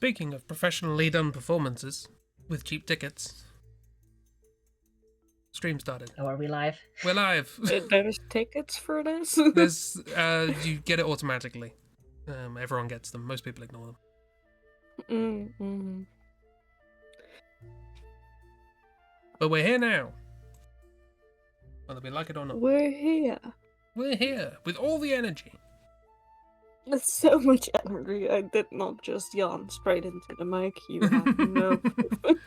speaking of professionally done performances with cheap tickets, stream started. Oh, are we live? We're live. There's tickets for this? There's you get it automatically. Everyone gets them. Most people ignore them. Mm-hmm. But we're here now. Whether we like it or not. We're here. We're here with all the energy. With so much energy, I did not just yawn straight into the mic. You have no proof.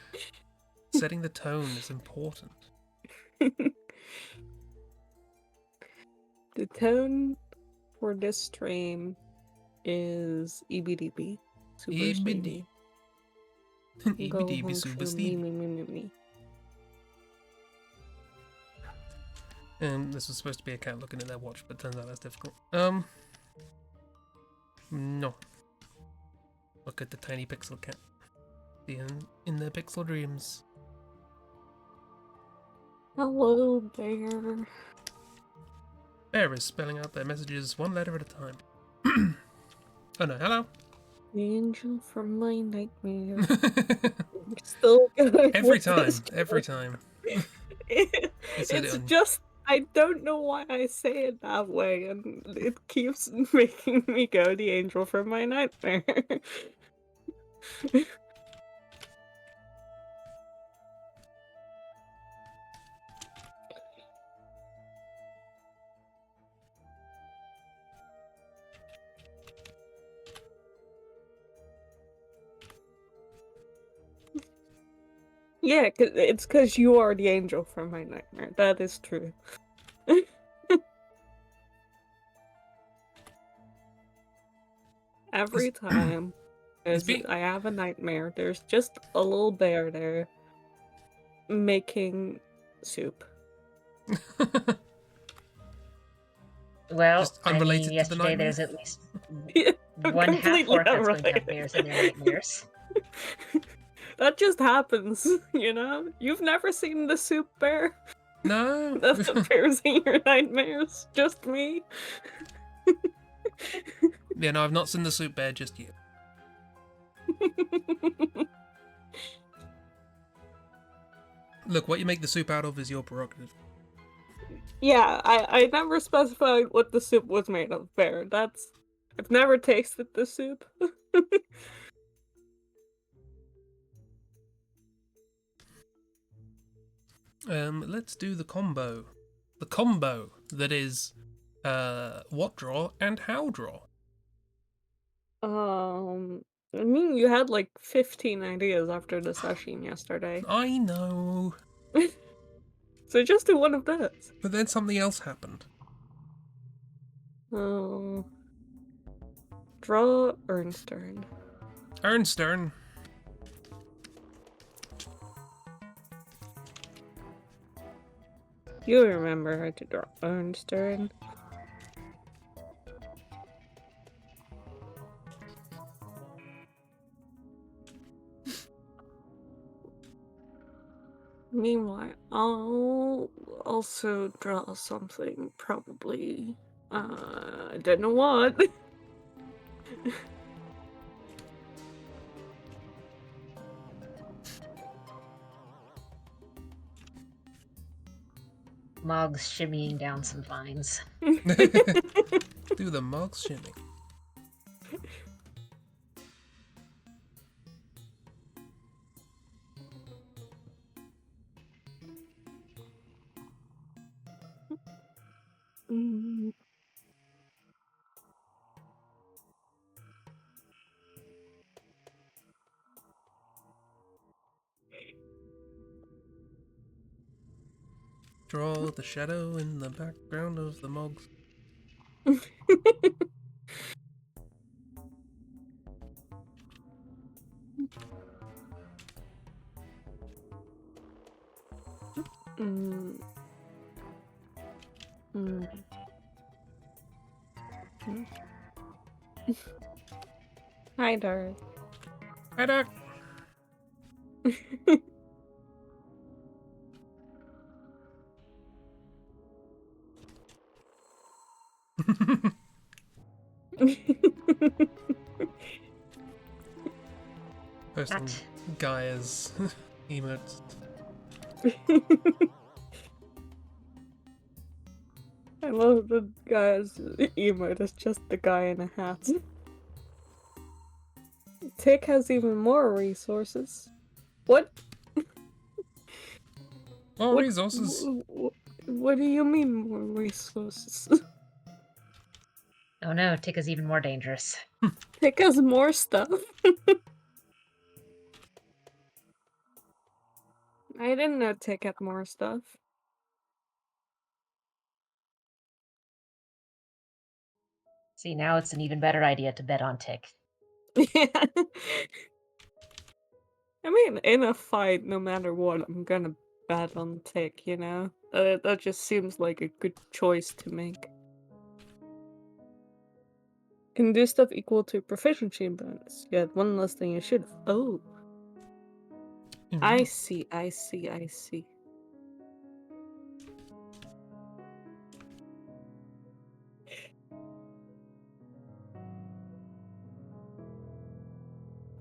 Setting the tone is important. The tone for this stream is EBDB. Super EBD. speedy. Go EBDB home super to speedy. me. This was supposed to be a cat looking at their watch, but turns out that's difficult. No. Look at the tiny pixel cat. In their pixel dreams. Hello there. Bear is spelling out their messages one letter at a time. Oh no, hello. The angel from my nightmare. We're still going Every with time, this every time. It's just, I don't know why I say it that way, and it keeps making me go the angel from my nightmare. Yeah, it's because you are the angel from my nightmare. That is true. Every time I have a nightmare, there's just a little bear there making soup. Well, Just unrelated to the yesterday nightmare? there's at least Yeah, one half completely orc that's going to have unrelated. bears in their nightmares. That just happens, you know? You've never seen the soup bear No. that appears in your nightmares? Just me? Yeah, no, I've not seen the soup bear just yet. Look, what you make the soup out of is your prerogative. Yeah, I never specified what the soup was made of, bear. I've never tasted the soup. Let's do the combo. The combo that is what draw and how draw. I mean, you had like 15 ideas after the session yesterday. I know. So just do one of those. But then something else happened. Draw Ernstern. Ernstern. You remember how to draw Ernstern. Meanwhile, I'll also draw something, probably. I don't know what. Mog's shimmying down some vines. Do the Mog's shimmy. Draw the shadow in the background of the Mogs. Hi, Dark. Hi, Doc. Posting Not. guy as emotes. I love the guy's emote is just the guy in a hat. Tick has even more resources. What? More What? resources. What do you mean more resources? Oh no, Tick is even more dangerous. Tick has more stuff. I didn't know Tick had more stuff. See, now it's an even better idea to bet on Tick. Yeah. I mean, in a fight, no matter what, I'm gonna bet on Tick, you know? That just seems like a good choice to make. Can do stuff equal to proficiency bonus. You had one less than you should have. Oh. I see, I see, I see.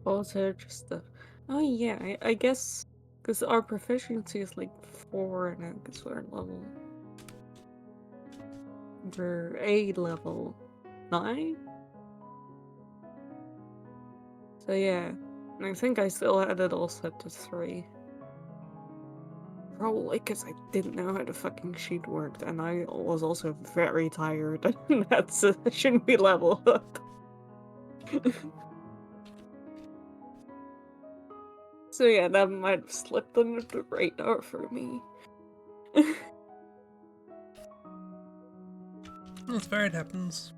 Also, just the. Oh, yeah, I guess. Because our proficiency is like 4 now, because we're level. We're A level 9? So, yeah. And I think I still had it all set to 3. Probably because I didn't know how the fucking sheet worked, and I was also very tired. That's shouldn't be level up. So yeah, that might have slipped under the radar for me. That's fair, it happens.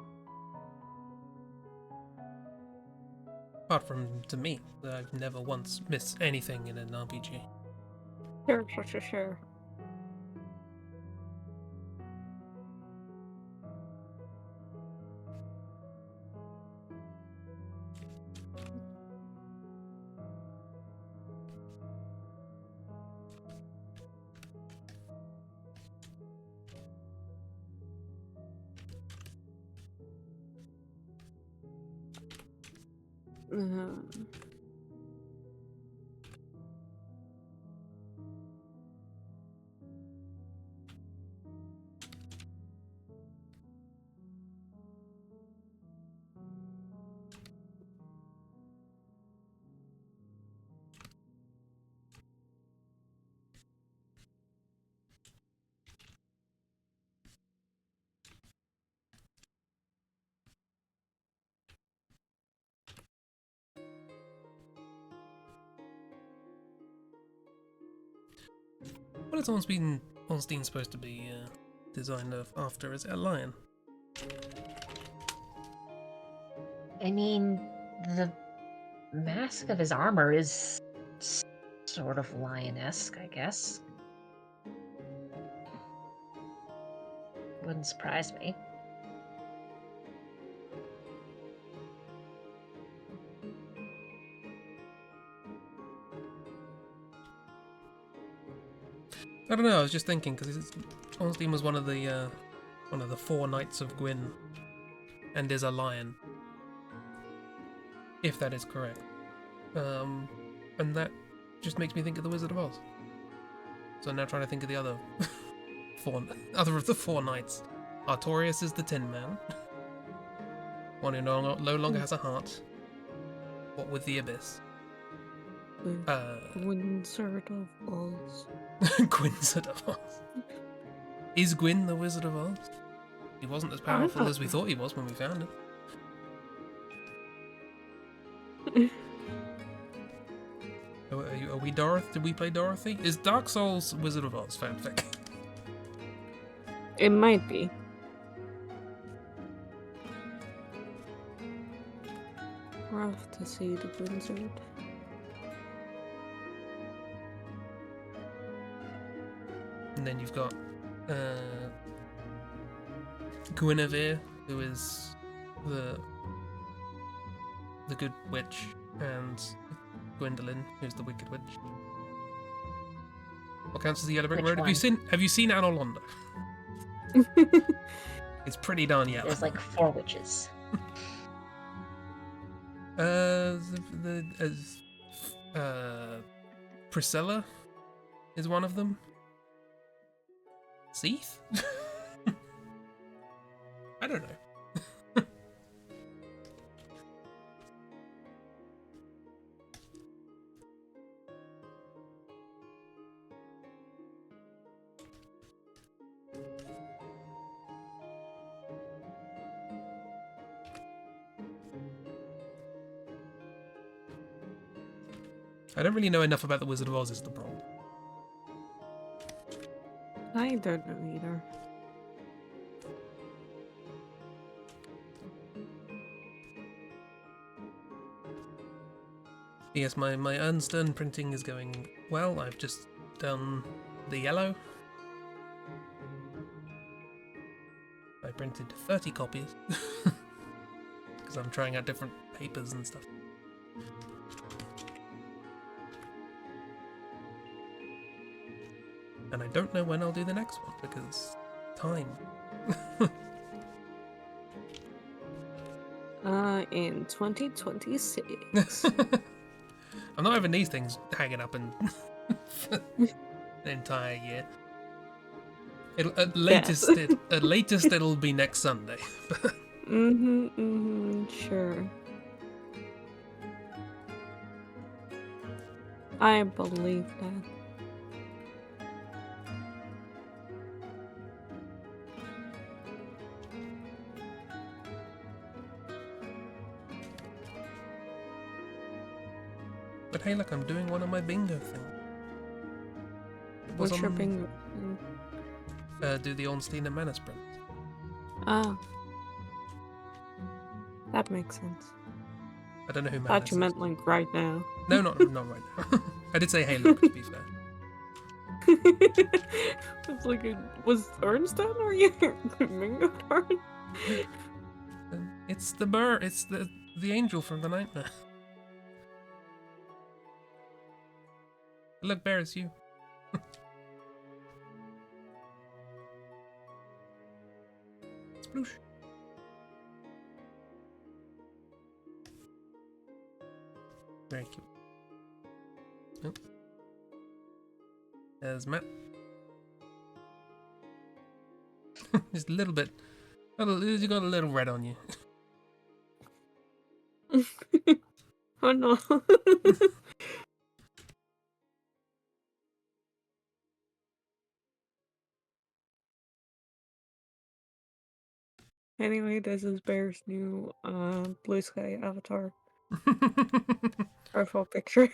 Apart from to me, I've never once missed anything in an RPG. Sure. What is Ornstein supposed to be designed after? Is it a lion? I mean, the mask of his armor is sort of lion-esque, I guess. Wouldn't surprise me. I don't know. I was just thinking because Ornstein was one of the 4 knights of Gwyn, and is a lion, if that is correct. And that just makes me think of the Wizard of Oz. So I'm now trying to think of the other other of the 4 knights. Artorias is the Tin Man, one who no longer has a heart. What with the Abyss? Wizard of Oz. Gwyn's of Oz. Is Gwyn the Wizard of Oz? He wasn't as powerful as we thought he was when we found him. Are we Dorothy? Did we play Dorothy? Is Dark Souls Wizard of Oz fanfic? It might be. We'll have to see the wizard. And then you've got Guinevere, who is the good witch, and Gwendolyn, who's the wicked witch. What counts as the Yellow Brick Which Road? one? Have you seen Anor Londo? It's pretty darn yellow. There's like 4 witches. Priscilla is one of them. Seath? I don't know. I don't really know enough about the Wizard of Oz is the problem. I don't know either. Yes, my Ernstern printing is going well. I've just done the yellow. I printed 30 copies. Because I'm trying out different papers and stuff. And I don't know when I'll do the next one, because time. In 2026. I'm not having these things hanging up in the entire year. At latest it'll be next Sunday. Sure. I believe that. But hey, look, I'm doing one of my bingo things. What's your bingo? Do the Ornstein and Manor sprint. Ah. That makes sense. I don't know who I Manus thought you is. meant like right now. No, not right now. I did say hey look, to be fair. It's like, was Ernst done or you bingo card? It's the angel from the nightmare. Look, Bear, it's you. Sploosh. Very cute. Oh. There's Matt. Just a little bit. You got a little red on you. Oh no. Anyway, this is Bear's new blue sky avatar profile picture.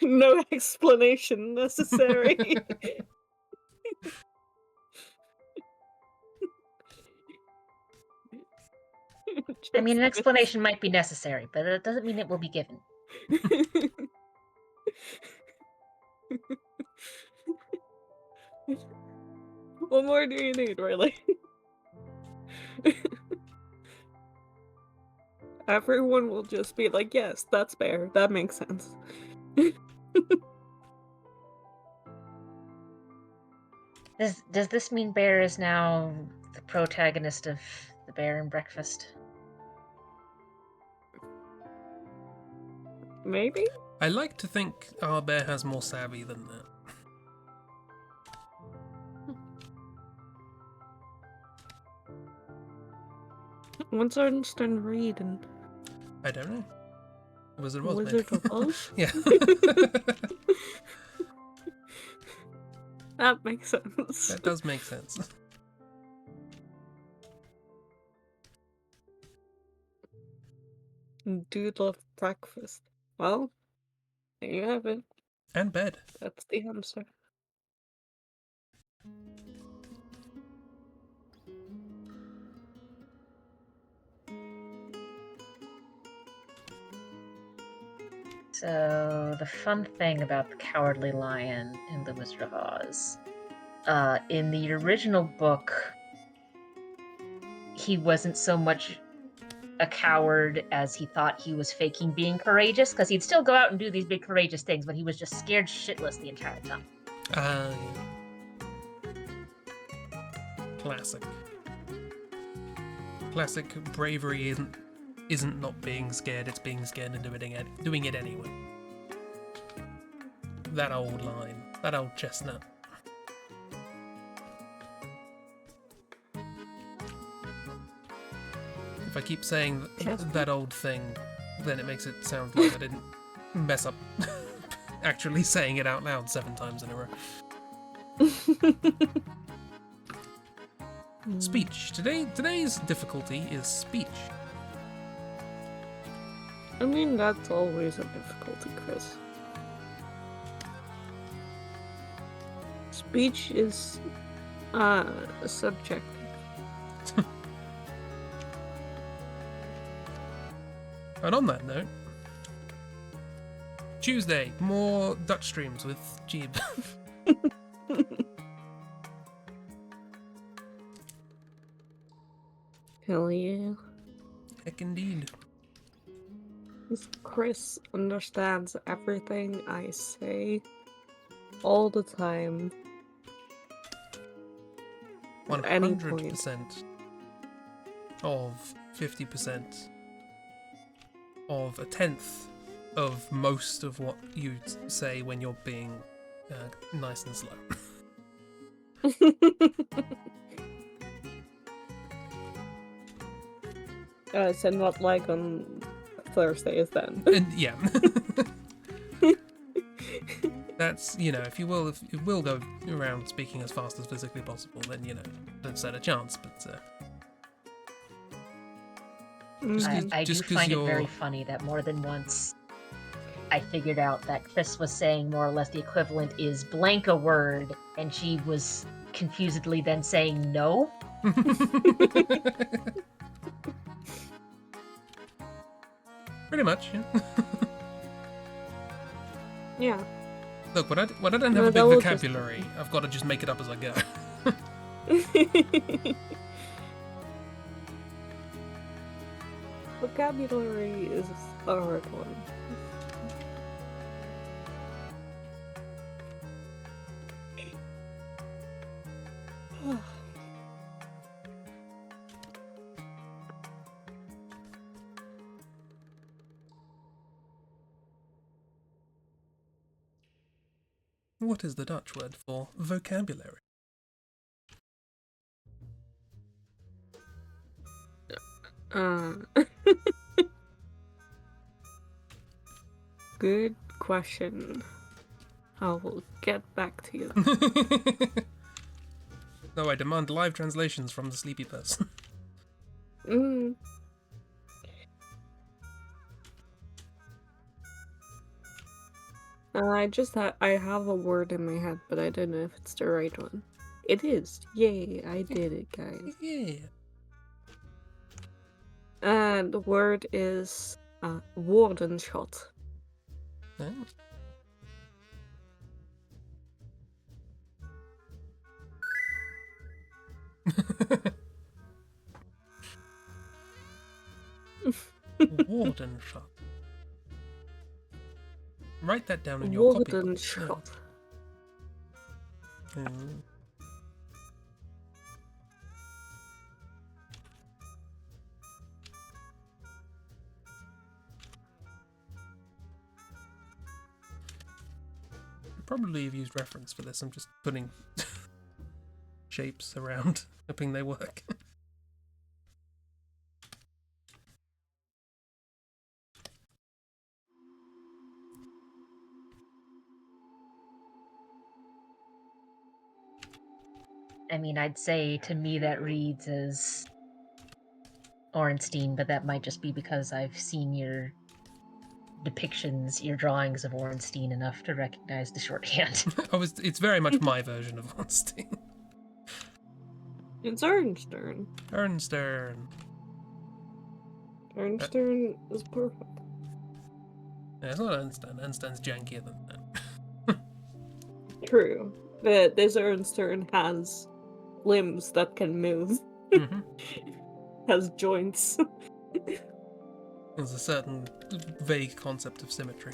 No explanation necessary. I mean, an explanation might be necessary, but it doesn't mean it will be given. What more do you need, really? Everyone will just be like, yes, that's Bear. That makes sense. Does this mean Bear is now the protagonist of The Bear and Breakfast? Maybe? I like to think our bear has more savvy than that. What's Ernstine reading? I don't know. Wizard of Oz, Wizard maybe. of Oz? Yeah. That makes sense. That does make sense. Do you love breakfast? Well, there you have it. And bed. That's the answer. So, the fun thing about the Cowardly Lion in The Wizard of Oz, in the original book, he wasn't so much a coward as he thought he was faking being courageous, because he'd still go out and do these big courageous things, but he was just scared shitless the entire time. Classic. Classic bravery isn't isn't not being scared, it's being scared and doing it anyway. That old line. That old chestnut. If I keep saying that old thing, then it makes it sound like I didn't mess up actually saying it out loud 7 times in a row. Speech. Today's difficulty is speech. I mean, that's always a difficulty, Chris. Speech is subjective. And on that note, Tuesday, more Dutch streams with Chib. Hell yeah. Heck indeed. Chris understands everything I say all the time. 100% of 50% of a tenth of most of what you say when you're being nice and slow. So not like on Thursdays then. And yeah. That's, if you will go around speaking as fast as physically possible, then, don't stand a chance, but... I do find it very funny that more than once I figured out that Chris was saying more or less the equivalent is blank a word, and she was confusedly then saying no. Pretty much, yeah. Yeah. Look, when I don't have a big vocabulary, I've got to just make it up as I go. Vocabulary is a hard one. What is the Dutch word for vocabulary? Good question. I will get back to you. No, I demand live translations from the sleepy person. I have a word in my head, but I don't know if it's the right one. It is. Yay, I did it, guys. Yeah. The word is woordenschat. Oh. Woordenschat. Write that down in your copy. Woordenschat. Yeah. Probably have used reference for this. I'm just putting shapes around, hoping they work. I mean, I'd say to me that reads as Ornstein, but that might just be because I've seen your depictions, your drawings of Ornstein enough to recognize the shorthand. It's very much my version of Ornstein. It's Ernstern. Ernstern. Ernstern is perfect. Yeah, it's not Ernstern. Ernstern's jankier than that. True. But this Ernstern has limbs that can move. Mm-hmm. Has joints. There's a certain vague concept of symmetry.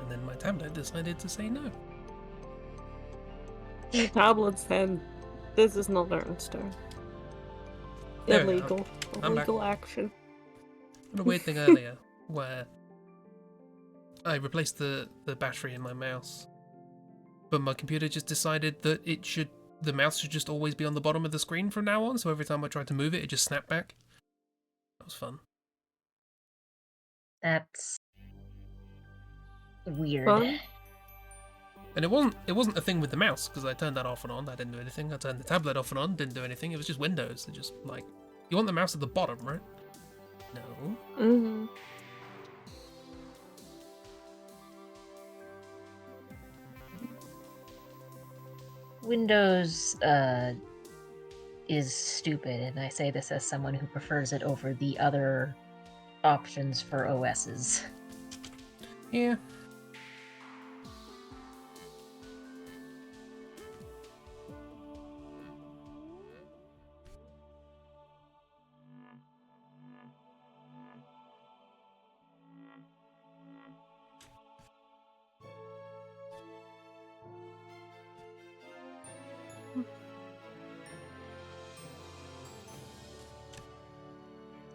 And then my tablet decided to say no. The tablet said, "This is not Ernster." Illegal. Illegal action. What a weird thing earlier, where I replaced the battery in my mouse, but my computer just decided that the mouse should just always be on the bottom of the screen from now on, so every time I tried to move it, it just snapped back. That was fun. That's weird. Fun? And it wasn't a thing with the mouse, because I turned that off and on, that didn't do anything. I turned the tablet off and on, didn't do anything. It was just Windows. It just, like, you want the mouse at the bottom, right? No. Mm-hmm. Windows is stupid, and I say this as someone who prefers it over the other options for OSs. Yeah.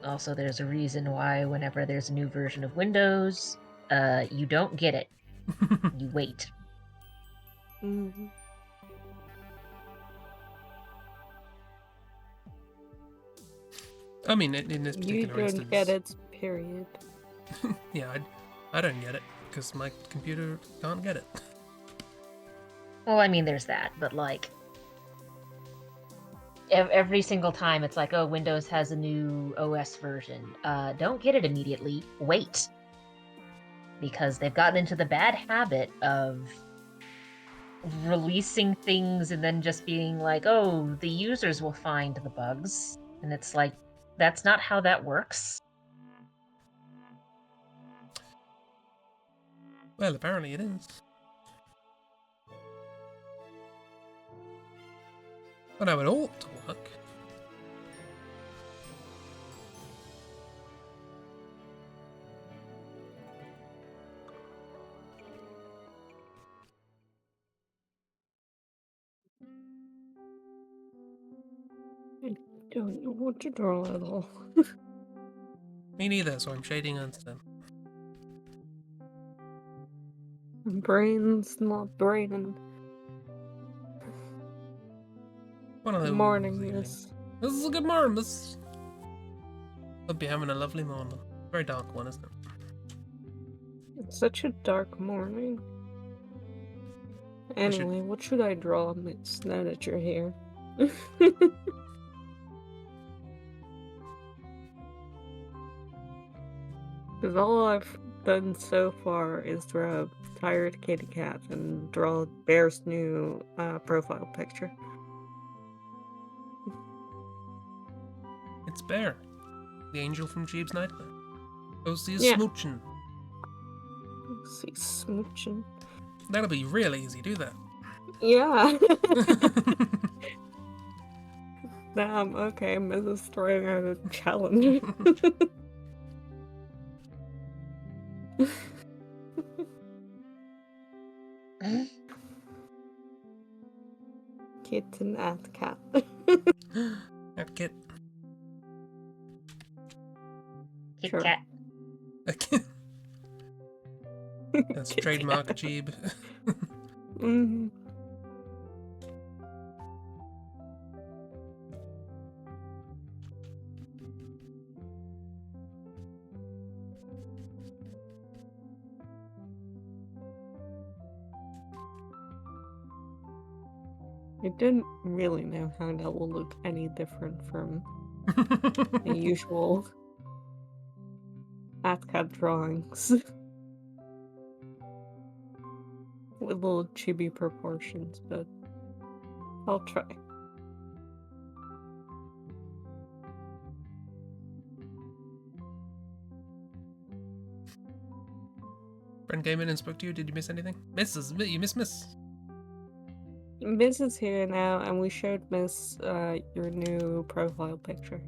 Also, there's a reason why whenever there's a new version of Windows, you don't get it. You wait. Mm-hmm. I mean, in this particular instance... You don't get it, period. Yeah, I don't get it, because my computer can't get it. Well, I mean, there's that, but, like, every single time it's like, oh, Windows has a new OS version. Don't get it immediately. Wait. Because they've gotten into the bad habit of releasing things and then just being like, oh, the users will find the bugs. And it's like, that's not how that works. Well, apparently it is. But how it ought to work. I don't know what to draw at all. Me neither, so I'm shading instead. Brain's not braining. One of those Morning, evenings. yes. This is a good morning. Hope you're having a lovely morning. Very dark one, isn't it? It's such a dark morning. Anyway, what should I draw now that you're here? Because all I've done so far is draw a tired kitty cat and draw Bear's new profile picture. It's Bear, the angel from Jeeves' Nightmare. Go see Yeah. Smooching. See, smooching. That'll be real easy, do that. Yeah. Damn, okay, Mrs. throwing out a challenge. Kitten at cat. At Kit. Kit Sure. Kat. That's trademark Jeeb. Mm-hmm. I didn't really know how that will look any different from the usual AtCat drawings. With little chibi proportions, but I'll try. Friend came in and spoke to you. Did you miss anything? You miss Miss. Miss is here now, and we showed Miss your new profile picture.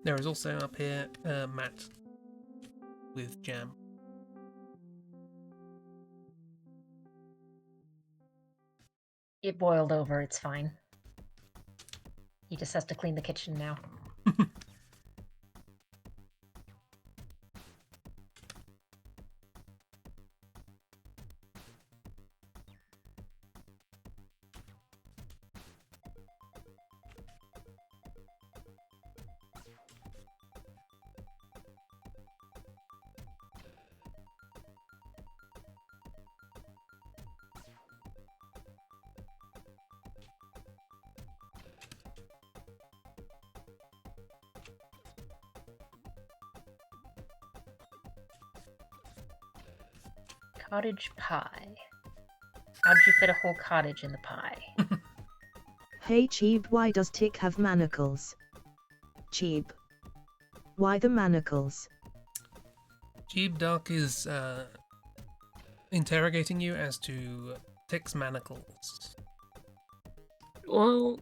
There is also up here Matt. with jam. It boiled over, it's fine. He just has to clean the kitchen now. Cottage pie. How'd you fit a whole cottage in the pie? Hey Cheeb, why does Tick have manacles? Cheeb. Why the manacles? Cheeb Duck is interrogating you as to Tick's manacles. Well,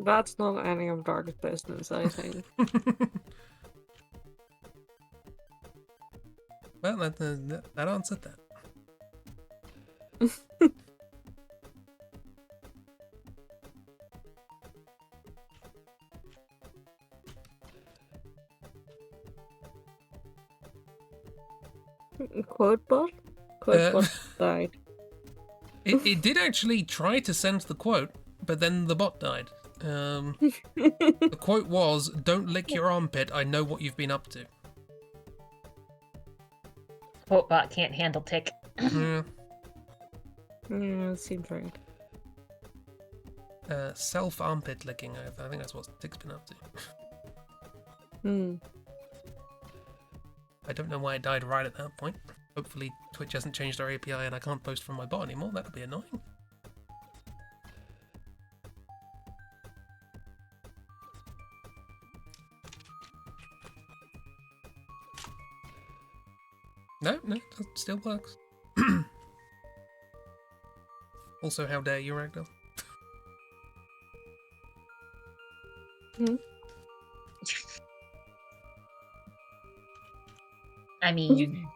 that's not any of Dark's business, I think. Well, that answered that. Quotebot? Quotebot died. It did actually try to send the quote, but then the bot died. The quote was, "Don't lick your armpit, I know what you've been up to." Quotebot can't handle Tick. Yeah. It seems right. Self-armpit licking, I think that's what Tick's been up to. I don't know why it died right at that point. Hopefully Twitch hasn't changed our API and I can't post from my bot anymore. That'll be annoying. No, it still works. Also, how dare you, Ragdoll? I mean,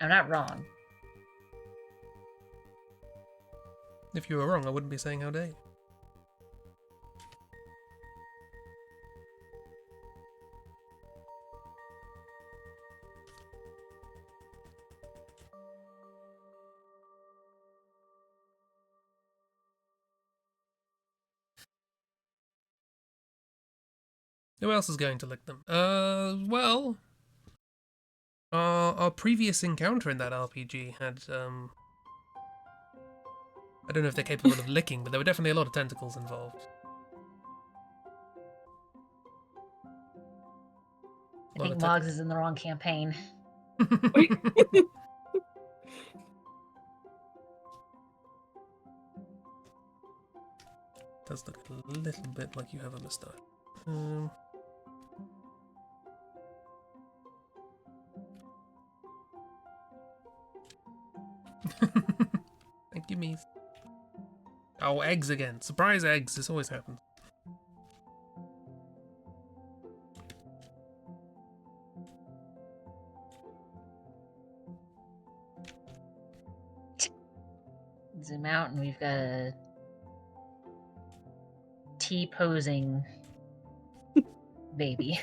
I'm not wrong. If you were wrong, I wouldn't be saying how dare you. Who else is going to lick them? Well, our previous encounter in that RPG had, I don't know if they're capable of licking, but there were definitely a lot of tentacles involved. I think Moggs is in the wrong campaign. Does look a little bit like you have a moustache. Thank you, Mies. Oh, eggs again. Surprise eggs. This always happens. Zoom out and we've got a T-posing baby.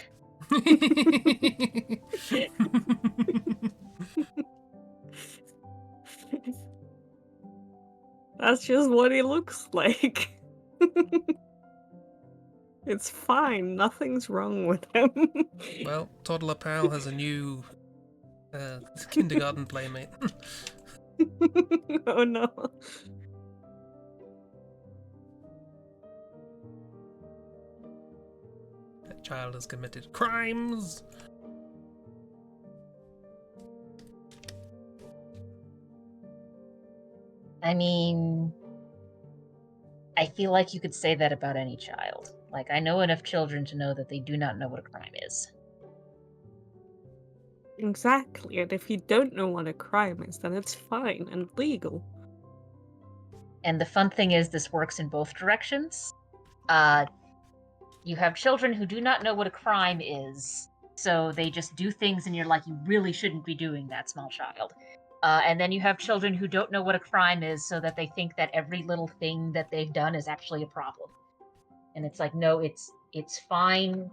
That's just what he looks like. It's fine. Nothing's wrong with him. Well, Toddler Pal has a new kindergarten playmate. Oh no. That child has committed crimes. I mean, I feel like you could say that about any child. Like, I know enough children to know that they do not know what a crime is. Exactly, and if you don't know what a crime is, then it's fine and legal. And the fun thing is, this works in both directions. You have children who do not know what a crime is, So they just do things and you're like, you really shouldn't be doing that, small child. And then you have children who don't know what a crime is, so that they think that every little thing that they've done is actually a problem. And it's like, no, it's fine.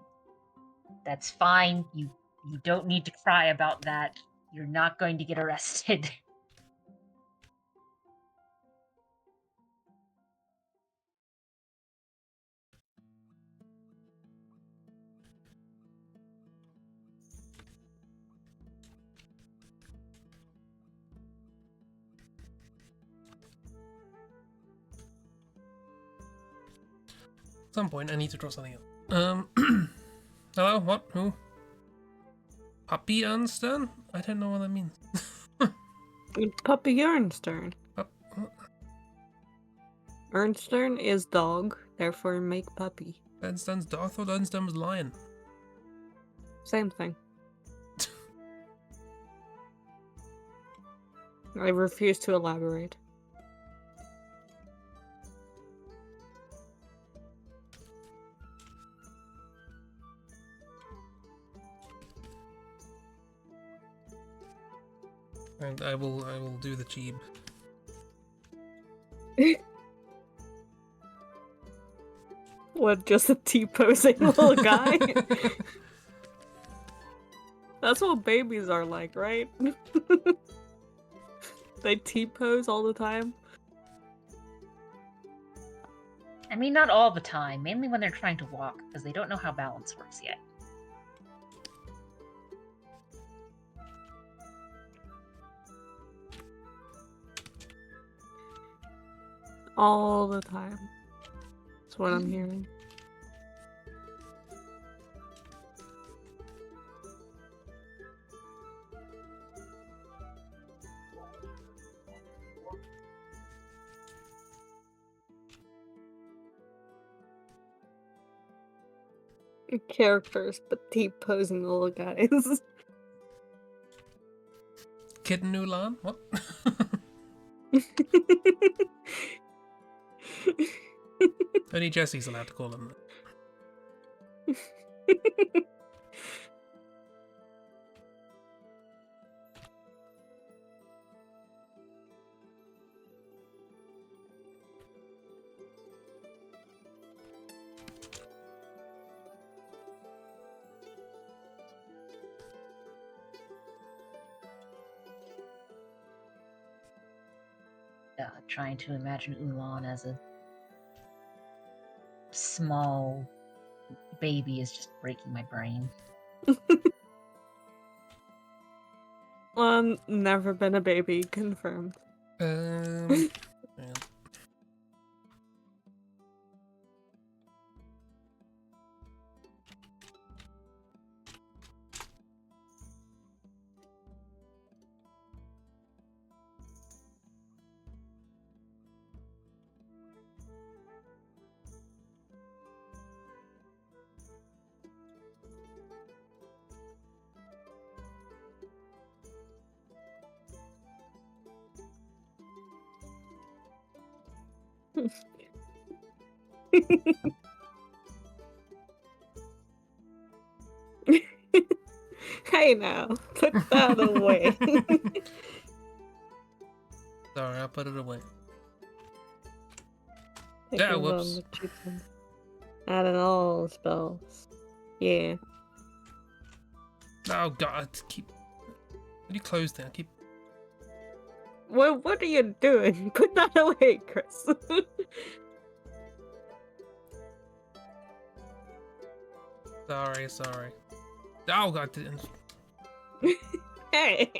That's fine. You don't need to cry about that. You're not going to get arrested. At some point, I need to draw something else. Hello? What? Who? Puppy Ernstern? I don't know what that means. Puppy Ernstern. What? Ernstern is dog, therefore make puppy. Ernstern's dog? I thought Ernstern was lion. Same thing. I refuse to elaborate. And I will do the cheeb. What, just a T-posing little guy? That's what babies are like, right? They T-pose all the time. I mean, not all the time, mainly when they're trying to walk, because they don't know how balance works yet. All the time. That's what I'm hearing. Characters, but T-posing little guys. Kitten Ulan? What? Only Jesse's allowed to call him that. Trying to imagine Ulan as a small baby is just breaking my brain. Never been a baby, confirmed. Yeah. Hey now, put that away. Sorry, I'll put it away. Yeah, whoops. Adding all spells. Yeah. Oh god, keep... When you close there, keep... What are you doing? Put that away, Chris. Sorry. Oh god, didn't... Hey!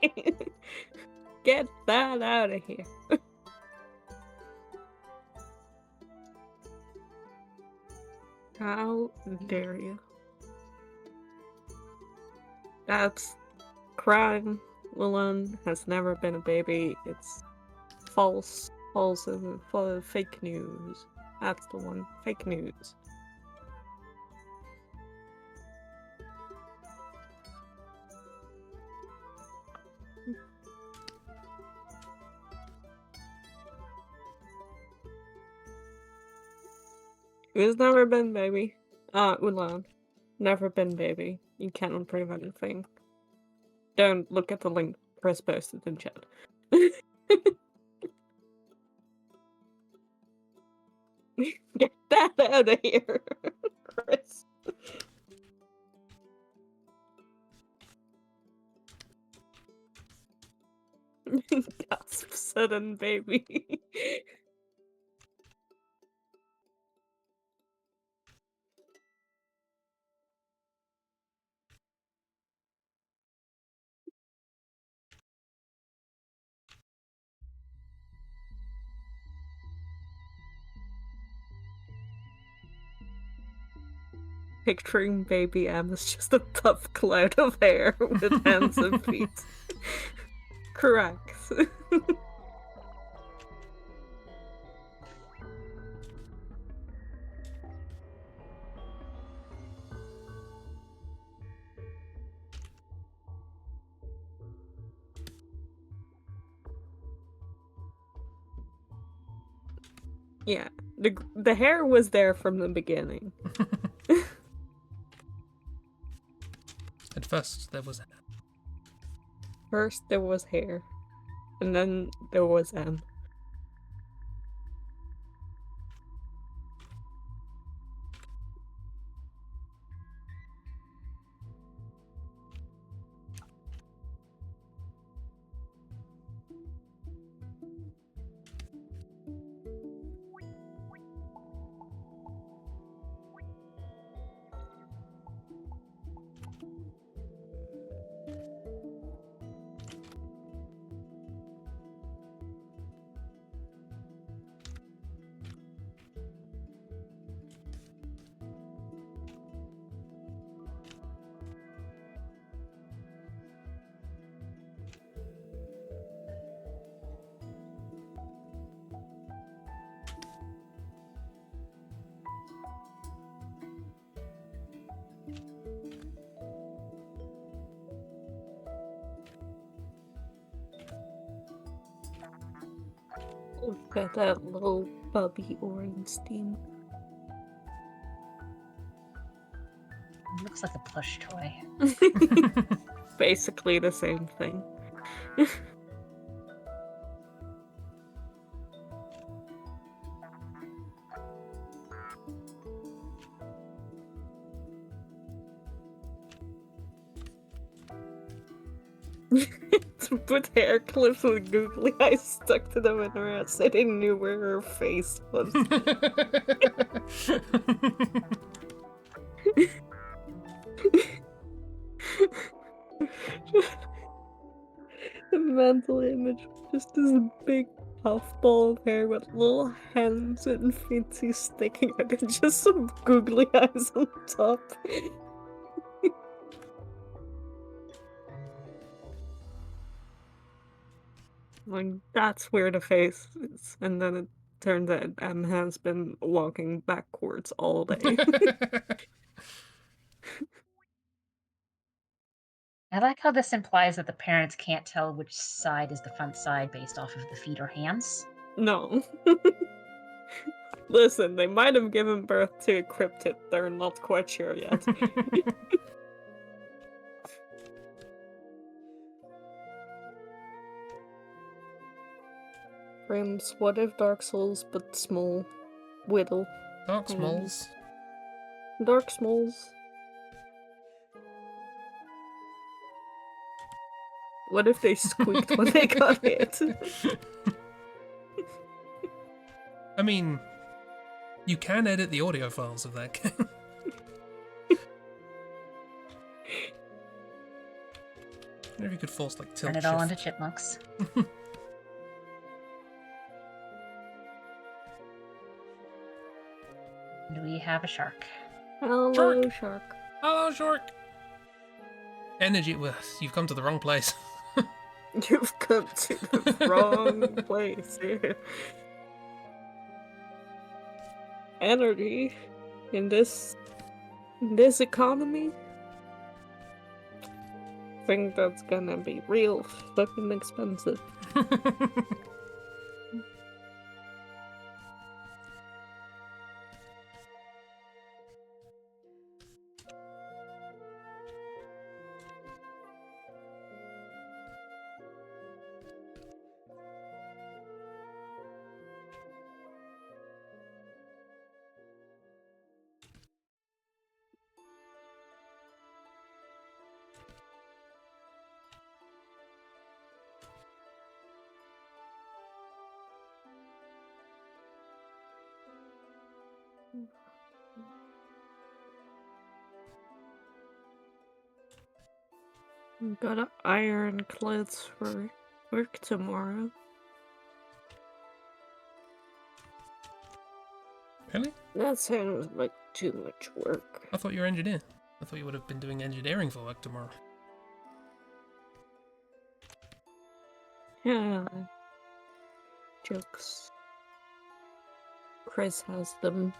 Get that out of here. How dare you? That's crime. Willem has never been a baby. It's false. False and fake news. That's the one. Fake news. He's never been baby. Ulan. Never been baby. You cannot prove anything. Don't look at the link Chris posted in chat. Get that out of here, Chris. Gasp sudden baby. Picturing baby M as just a puff cloud of hair with hands and feet. Correct. Yeah, the hair was there from the beginning. At first, there was. First there was hair, and then there was M. Look at that little bubby orange steam. Looks like a plush toy. Basically the same thing. Put hair clips with googly eyes stuck to them in her ass. They didn't knew where her face was. The mental image, just this big puffball of hair with little hands and feet sticking out and just some googly eyes on top. Like, that's where the face is. And then it turns out M has been walking backwards all day. I like how this implies that the parents can't tell which side is the front side based off of the feet or hands. No. Listen, they might have given birth to a cryptid. They're not quite sure yet. Frames, what if Dark Souls but small? Whittle. Dark Smalls. Dark Smalls. What if they squeaked when they got hit? I mean, you can edit the audio files of that game. I wonder if you could force like tilt Turn it shift. all into chipmunks. Do we have a shark? Hello, Shark. shark. Hello, shark. Energy. Well, you've come to the wrong place. You've come to the wrong place here. Energy in this economy? I think that's gonna be real fucking expensive. Gotta iron clothes for work tomorrow. Really? That sounds like too much work. I thought you were an engineer. I thought you would have been doing engineering for work tomorrow. Yeah. Jokes. Chris has them.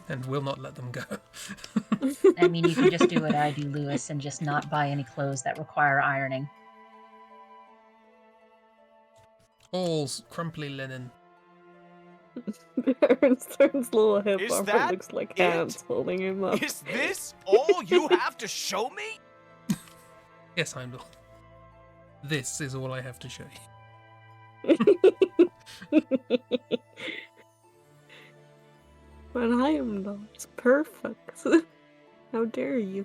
And will not let them go. I mean, you can just do what I do, Lewis, and just not buy any clothes that require ironing. All crumply linen. Aaron's little hip Is hopper that looks like it? hands holding him up. Is this all you have to show me? Yes, Heimdall. This is all I have to show you. But I am not. It's perfect. How dare you?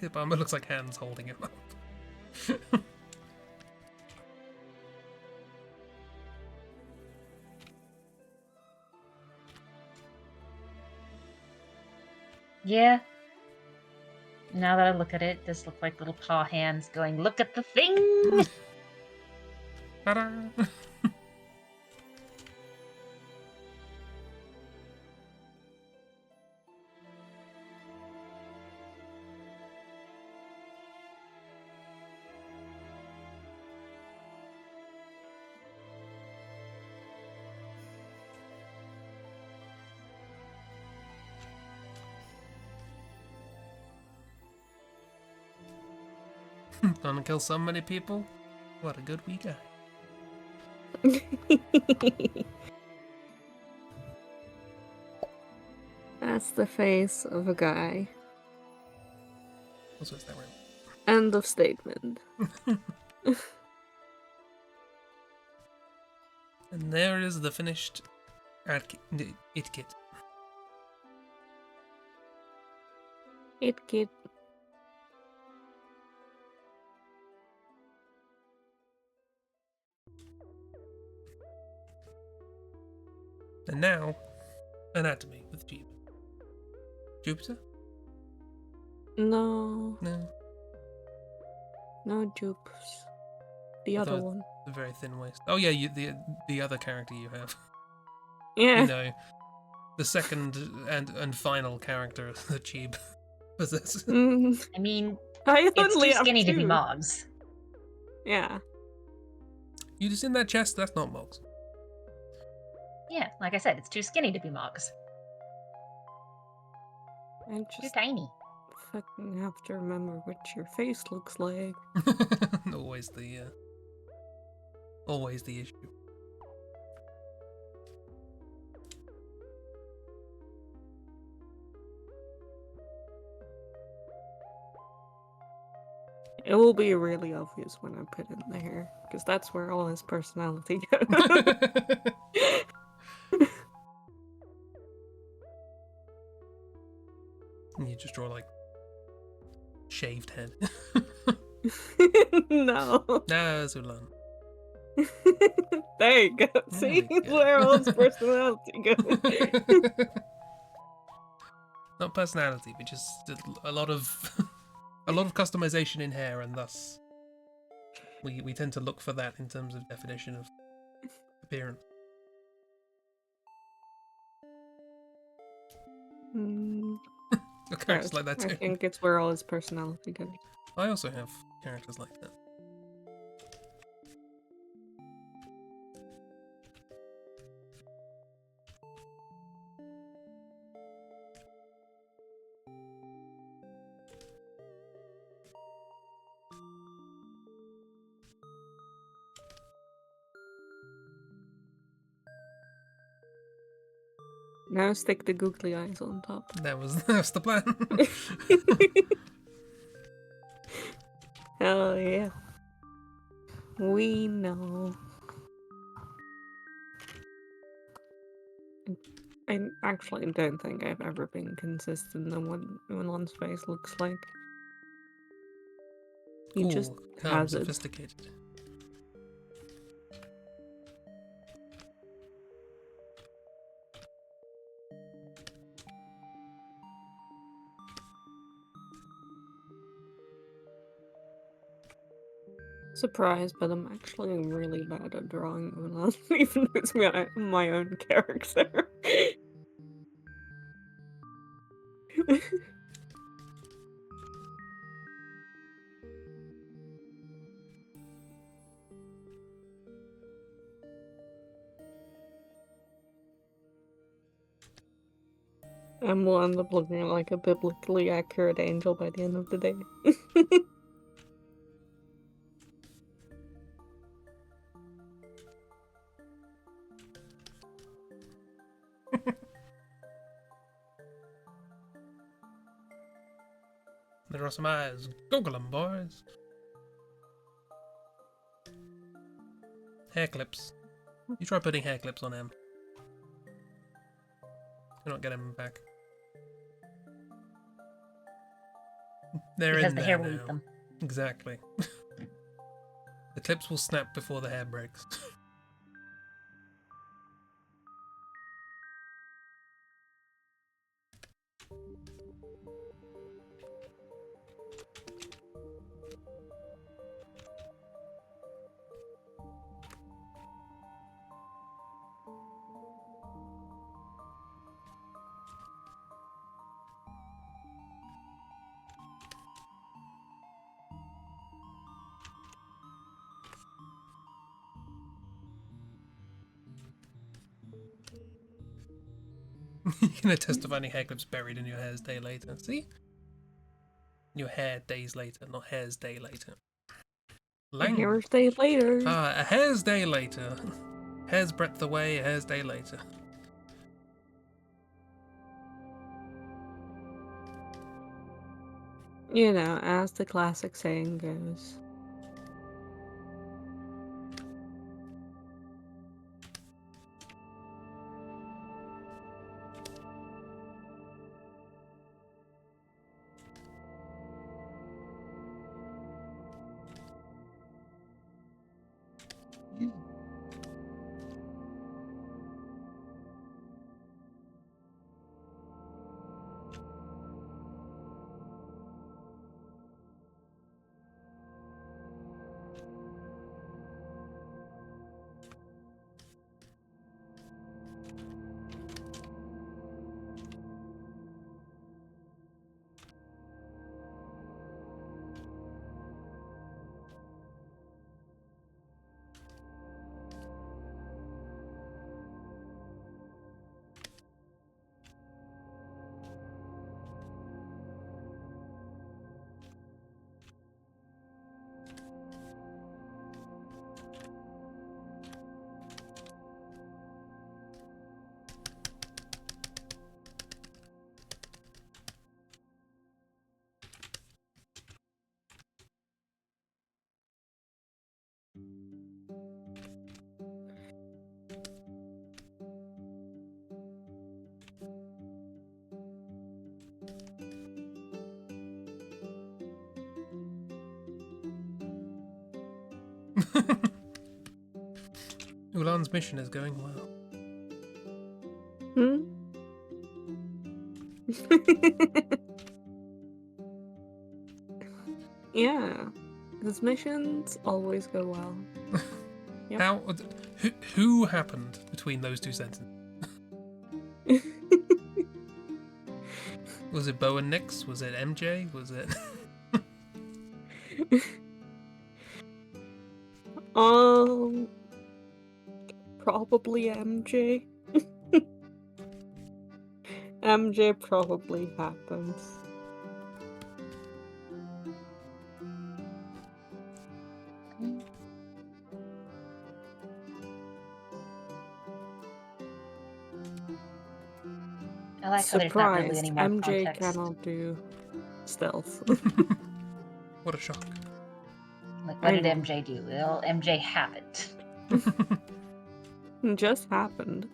Hip armor looks like hands holding him up. Yeah. Now that I look at it, it does look like little paw hands going, "Look at the thing!" Ta-da! Gonna kill so many people? What a good week. That's the face of a guy. Also, is that right? End of statement. And there is the finished it kit. It kid. And now, anatomy with Jeep. Jupiter? No, No, no dupes. The I other thought- one. the very thin waist. Oh yeah, the other character you have. Yeah. You know, the second and final character that Cheeb possesses. Mm, I mean, I it's only too have skinny to be two. Mogs. Yeah. You just in that chest, that's not Mogs. Yeah, like I said, it's too skinny to be Mogs. I Too just tiny. fucking have to remember what your face looks like. always the issue. It will be really obvious when I put in the hair, because that's where all his personality goes. And you just draw like shaved head. No. Nah, Zulan. There you go. There See? we go. Where all his personality goes. Not personality, but just a lot of customization in hair, and thus we tend to look for that in terms of definition of appearance. Mm, Your characters yeah, like that I too. think it's where all his personality goes. I also have characters like that. Now stick the googly eyes on top. That's the plan. Hell yeah. We know. I actually don't think I've ever been consistent in what one's face looks like. He just Ooh, has it. sophisticated. Surprised, but I'm actually really bad at drawing Mulan, even though it's my own character. And we'll end up looking like a biblically accurate angel by the end of the day. There are some eyes. Google them, boys. Hair clips. You try putting hair clips on him. You're not getting him back. They're Because in the there hair will now. eat them. Exactly. The clips will snap before the hair breaks. You're gonna test of finding hair clips buried in your hair's day later. See? Your hair days later, not hair's day later. A hair's day later. Ah, a hair's day later. Hair's breadth away, a hair's day later. You know, as the classic saying goes. Ulan's mission is going well. Hmm? Yeah. His missions always go well. Yep. How? Who happened between those two sentences? Was it Bo and Nix? Was it MJ? Was it? Probably MJ. MJ probably happens. I like how there's not really Surprised, any more MJ context. cannot do stealth. What a shock. Like, what I did know. MJ do? Well, MJ happened. It just happened.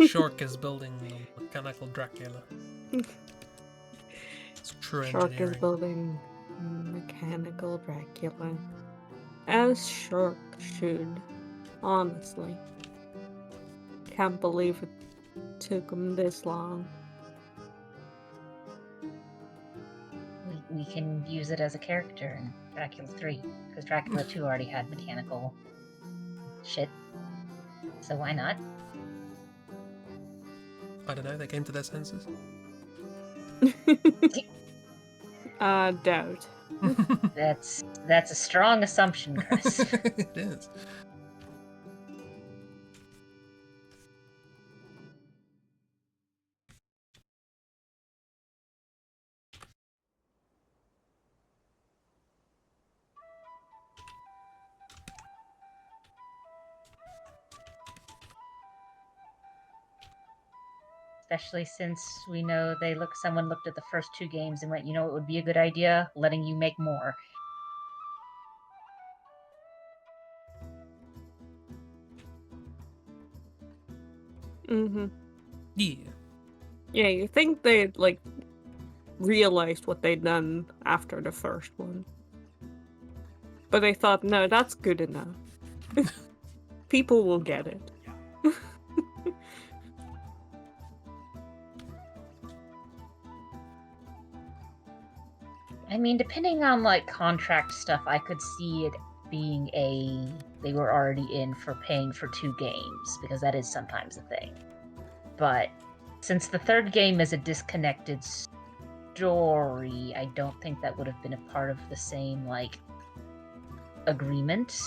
Shark is building a mechanical Dracula. It's true Shark is engineering. building mechanical Dracula. As Shark should. Honestly. Can't believe it took him this long. We can use it as a character in Dracula 3, because Dracula 2 already had mechanical shit. So why not? I don't know, they came to their senses. Doubt. That's a strong assumption, Chris. It is. Especially since we know someone looked at the first 2 games and went, you know what would be a good idea? Letting you make more. Mm-hmm. Yeah. Yeah, you think they'd, like, realized what they'd done after the first one. But they thought, no, that's good enough. People will get it. I mean, depending on, like, contract stuff, I could see it being they were already in for paying for 2 games, because that is sometimes a thing. But since the 3rd game is a disconnected story, I don't think that would have been a part of the same, like, agreement.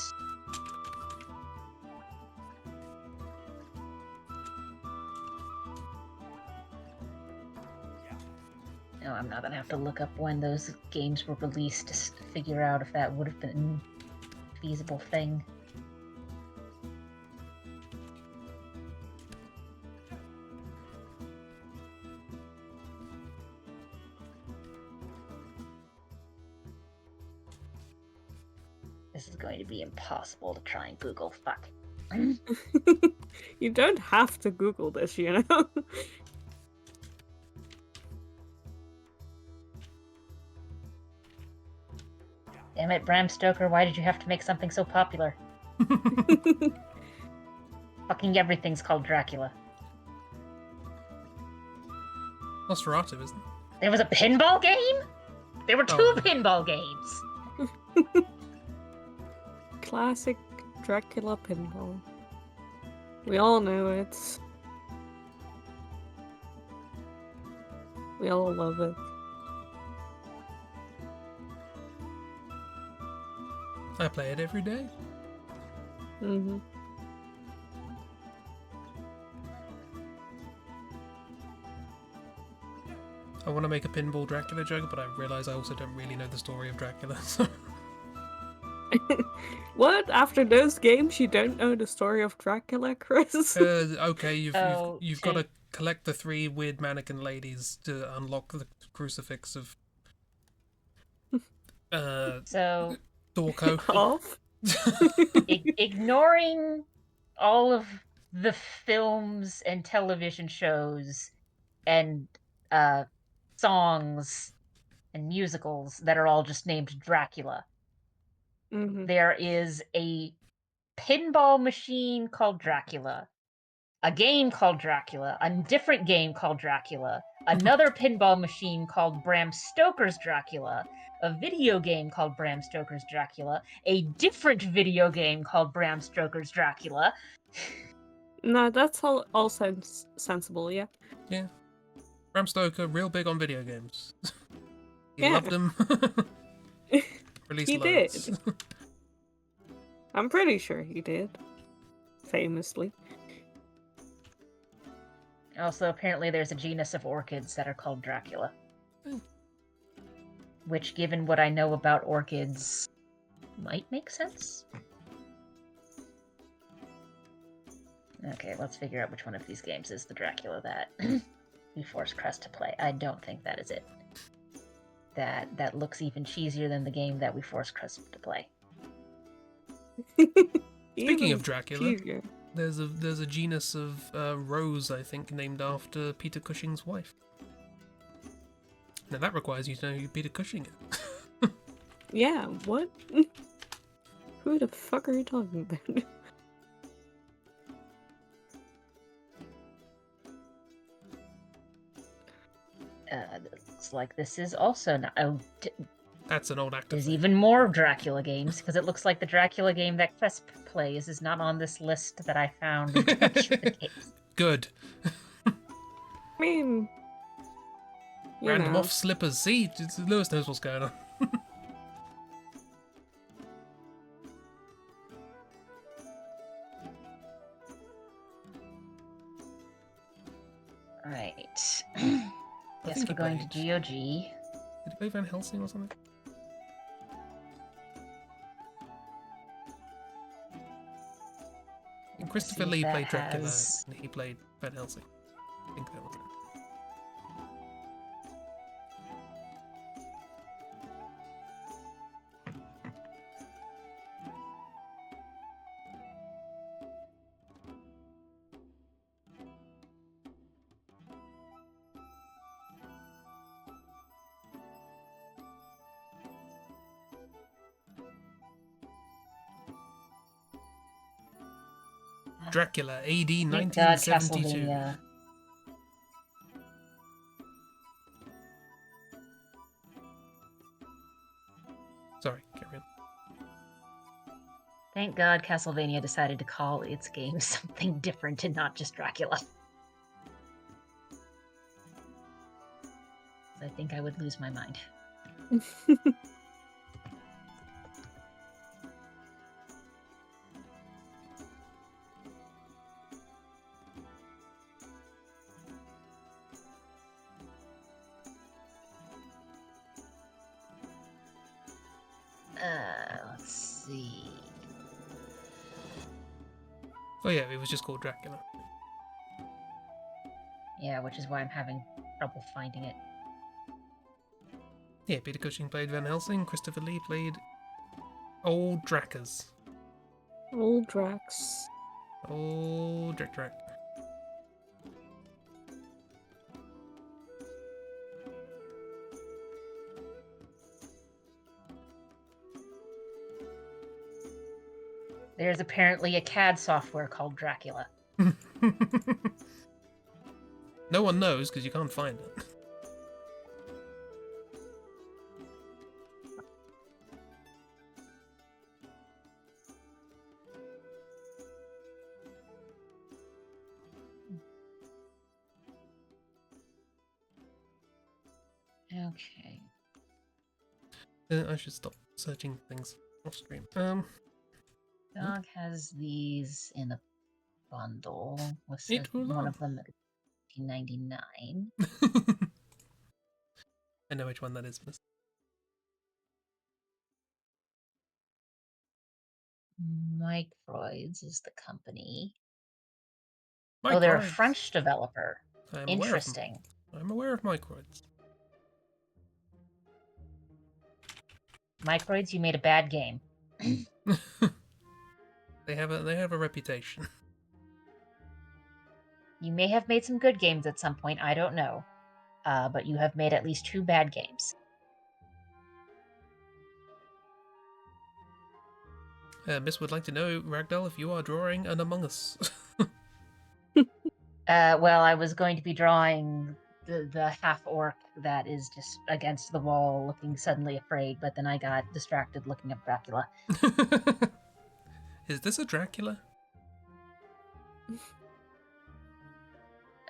No, I'm not gonna have to look up when those games were released to figure out if that would have been a feasible thing. This is going to be impossible to try and Google. Fuck. You don't have to Google this, you know? Damn it, Bram Stoker, why did you have to make something so popular? Fucking everything's called Dracula. Nosferatu, isn't it? There was a pinball game? There were 2 Oh. pinball games! Classic Dracula pinball. We all know it. We all love it. I play it every day. Mm-hmm. I want to make a pinball Dracula joke, but I realise I also don't really know the story of Dracula. So. What? After those games, you don't know the story of Dracula, Chris? Okay, you've got so- to collect the 3 weird mannequin ladies to unlock the crucifix of So, Dorco. Off? ignoring all of the films and television shows and songs and musicals that are all just named Dracula, Mm-hmm. there is a pinball machine called Dracula, a game called Dracula, a different game called Dracula, another pinball machine called Bram Stoker's Dracula, a video game called Bram Stoker's Dracula, a different video game called Bram Stoker's Dracula. No, that's all sensible, yeah. Yeah. Bram Stoker, real big on video games. He Yeah. loved them. Released He loads. did. I'm pretty sure he did. Famously. Also, apparently there's a genus of orchids that are called Dracula. Hmm. Which, given what I know about orchids, might make sense. Okay, let's figure out which one of these games is the Dracula that we forced Crest to play. I don't think that is it. That looks even cheesier than the game that we forced Crest to play. Speaking of Dracula, Cheesier. There's a genus of rose, I think, named after Peter Cushing's wife. Now that requires you to know who Peter Cushing is. Yeah, what? Who the fuck are you talking about? Looks like this is also not. Oh, That's an old actor. there's thing. even more Dracula games, because it looks like the Dracula game that Cresp plays is not on this list that I found of Dracula games. Good. I mean, you Random know. off slippers. See, Lewis knows what's going on. Right. I Guess think we're he going to played- GOG. Did he play Van Helsing or something? And Christopher See if Lee that played Dracula, has- and he played Van Helsing. I think that was it. Dracula, AD Thank God 1972. Castlevania. Sorry, carry on. Thank God Castlevania decided to call its game something different and not just Dracula. I think I would lose my mind. Let's see. Oh yeah, it was just called Dracula. Yeah, which is why I'm having trouble finding it. Yeah, Peter Cushing played Van Helsing, Christopher Lee played Old Drakkers. Old Drax. Old Drac. There's apparently a CAD software called Dracula. No one knows because you can't find it. Okay. I should stop searching things off stream. Dog has these in a bundle with It will one not. of them at $19.99. I know which one that is, miss. Microids is the company. Microids. Oh, they're a French developer. I'm Interesting. I'm aware of Microids. Microids, you made a bad game. They have a reputation. You may have made some good games at some point, I don't know. But you have made at least 2 bad games. Miss would like to know, Ragdoll, if you are drawing an Among Us. Well, I was going to be drawing the half-orc that is just against the wall looking suddenly afraid, but then I got distracted looking at Dracula. Is this a Dracula?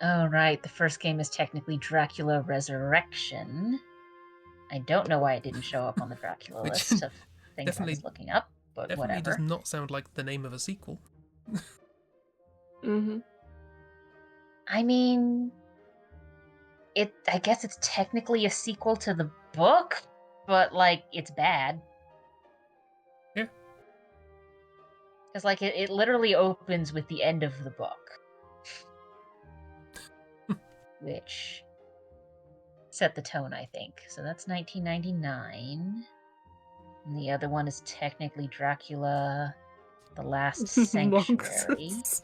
Oh, right. The first game is technically Dracula Resurrection. I don't know why it didn't show up on the Dracula Which list of things I definitely- was looking up, but Definitely whatever. does not sound like the name of a sequel. Mm-hmm. I mean, I guess it's technically a sequel to the book, but, like, it's bad. Yeah. Because, like, it literally opens with the end of the book. Which set the tone, I think. So that's 1999. And the other one is technically Dracula, The Last Sanctuary. Monks.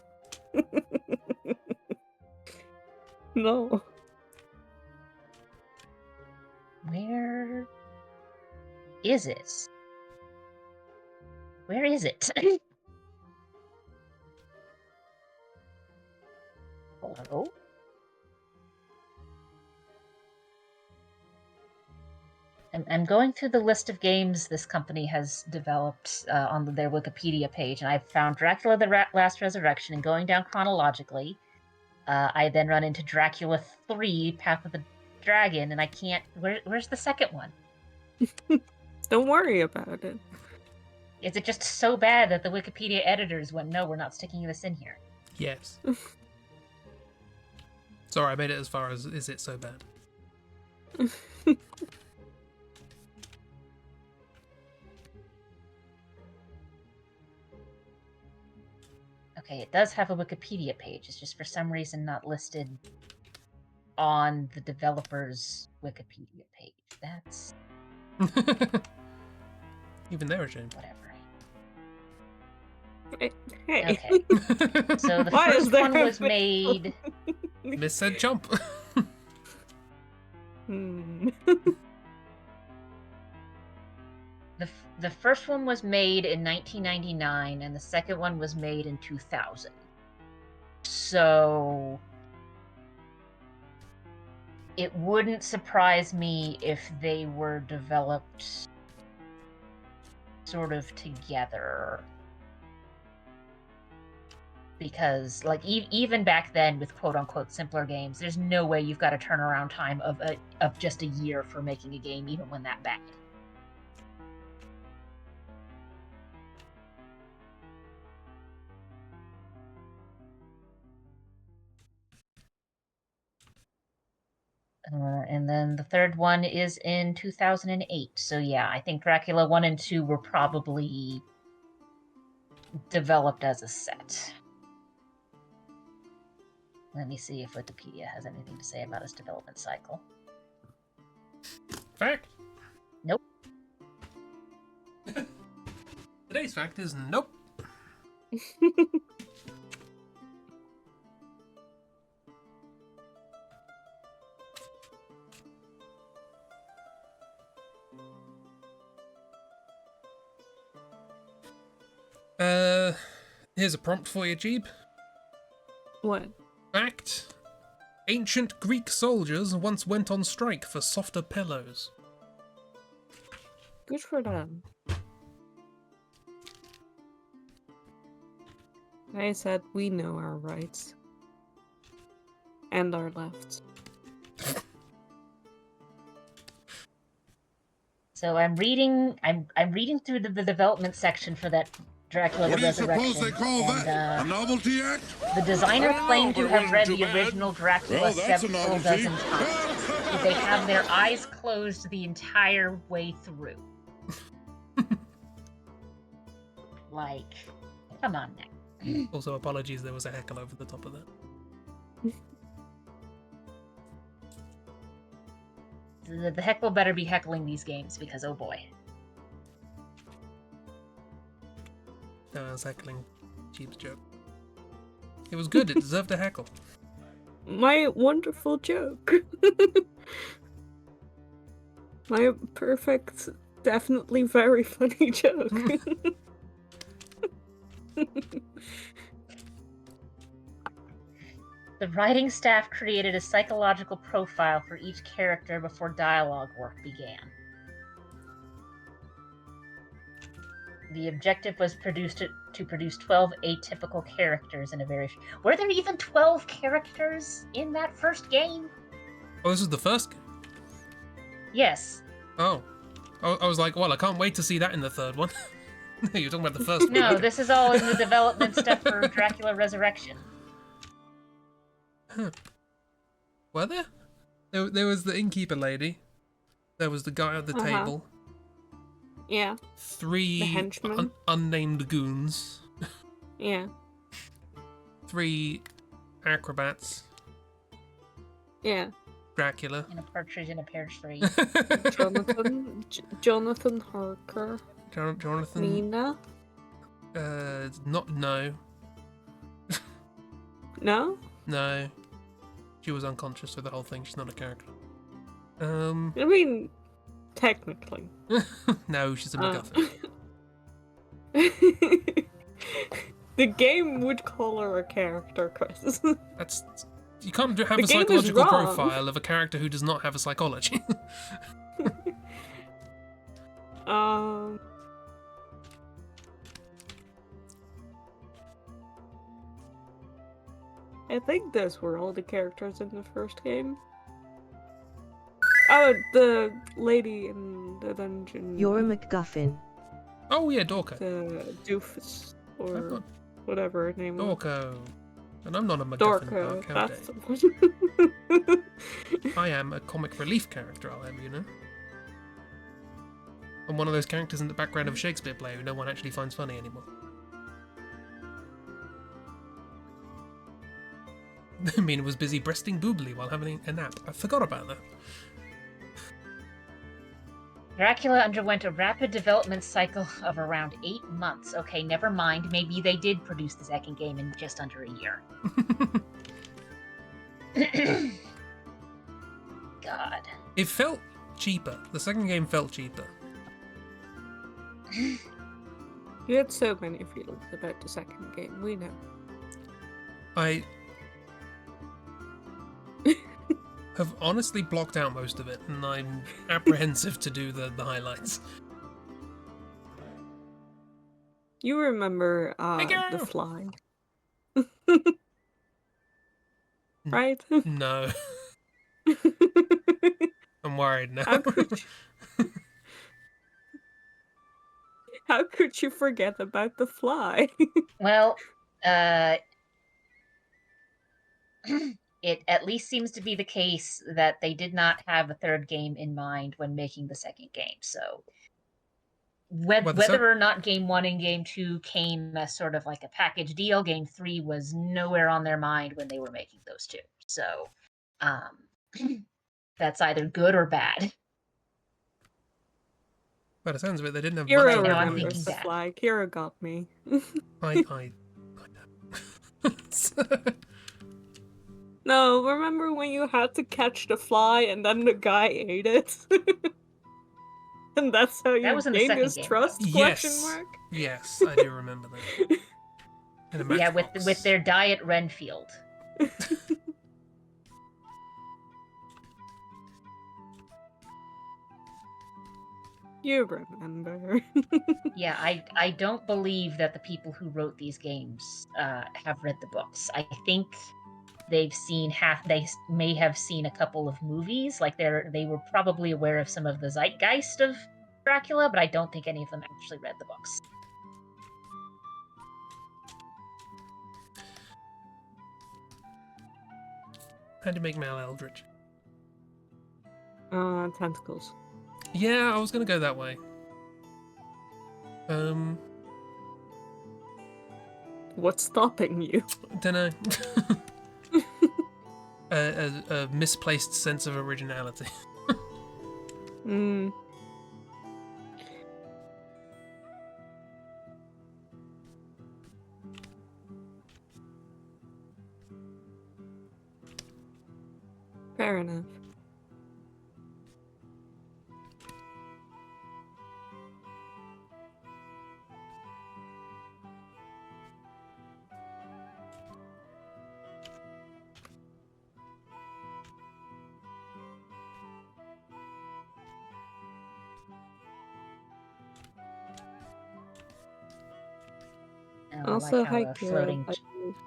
No. Where is it? Where is it? Hello? I'm going through the list of games this company has developed on their Wikipedia page, and I've found Dracula the Last Resurrection, and going down chronologically, I then run into Dracula 3, Path of the Dragon, and I can't... Where's the second one? Don't worry about it. Is it just so bad that the Wikipedia editors went, no, we're not sticking this in here? Yes. Sorry, I made it as far as, is it so bad? Okay, it does have a Wikipedia page. It's just for some reason not listed on the developer's Wikipedia page. That's... Even they're ashamed. whatever. Hey. Okay. So the Why is first there one a was made... Miss said jump. The first one was made in 1999, and the second one was made in 2000. So it wouldn't surprise me if they were developed sort of together. Because, like, even back then with quote-unquote simpler games, there's no way you've got a turnaround time of just a year for making a game, even when that bad. And then the third one is in 2008. So yeah, I think Dracula 1 and 2 were probably developed as a set. Let me see if Wikipedia has anything to say about its development cycle. Fact? Nope. Today's fact is nope. Here's a prompt for you, Jeeb. What? Fact. Ancient Greek soldiers once went on strike for softer pillows. Good for them. I said we know our rights. And our lefts. So I'm reading through the development section for that Dracula the Resurrection. What do you suppose they call that? A novelty act? The designer Oh, claimed to but it have wasn't read too the bad. original Dracula Well, that's a several novelty. dozen times. They have their eyes closed the entire way through. Like, come on now. Also, apologies, there was a heckle over the top of that. The heckle better be heckling these games, because oh boy. No, I was heckling Jeeb's joke. It was good, it deserved a heckle. My wonderful joke. My perfect, definitely very funny joke. The writing staff created a psychological profile for each character before dialogue work began. The objective was to produce 12 atypical characters in a very... Were there even 12 characters in that first game? Oh, this is the first game? Yes. Oh. I was like, well, I can't wait to see that in the third one. You're talking about the first one. No, this is all in the development stuff for Dracula Resurrection. Huh. Were there? There was the innkeeper lady. There was the guy at the table. Yeah. 3 The henchman. unnamed goons. Yeah. 3 acrobats. Yeah. Dracula. And a partridge in a pear tree. Jonathan Harker. Jonathan. Nina. No. No? No. She was unconscious through the whole thing. She's not a character. I mean, technically. No, she's a MacGuffin. The game would call her a character, Chris. That's... You can't have The a game is psychological wrong. profile of a character who does not have a psychology. I think those were all the characters in the first game. Oh, the lady in the dungeon. You're a MacGuffin. Oh yeah, Dorco. The doofus, I'm or not- whatever her name was. Dorco. And I'm not a MacGuffin. Dorco, Mark, how that's dare the one. you. I am a comic relief character, I'll have you know. I'm one of those characters in the background of a Shakespeare play who no one actually finds funny anymore. Mina was busy breasting boobly while having a nap. I forgot about that. Dracula underwent a rapid development cycle of around 8 months. Okay, never mind. Maybe they did produce the second game in just under a year. God. It felt cheaper. The second game felt cheaper. You had so many feelings about the second game, we know. I have honestly blocked out most of it, and I'm apprehensive to do the highlights. You remember Hey, the girl! fly. Right? No. I'm worried now. How could you forget about the fly? Well, it at least seems to be the case that they did not have a third game in mind when making the second game. So whether or not Game 1 and Game 2 came as sort of like a package deal, Game 3 was nowhere on their mind when they were making those two. So that's either good or bad. By the sounds of it, they didn't have Kira much of now I'm a thinking remembers the that. fly. Kira got me. I know. No, remember when you had to catch the fly and then the guy ate it? And that's how you was in the gained second his game, trust? Yes. Question mark? Yes, I do remember that. In a Yeah, matchbox. with their diet Renfield. You remember. Yeah, I don't believe that the people who wrote these games have read the books. I think they've seen they may have seen a couple of movies. Like they were probably aware of some of the zeitgeist of Dracula, but I don't think any of them actually read the books. How do you make Mal Eldritch? Tentacles. Yeah, I was gonna go that way. What's stopping you? Dunno. a misplaced sense of originality. Hmm. Fair enough. Oh, Also, I like hi, how a Kira. floating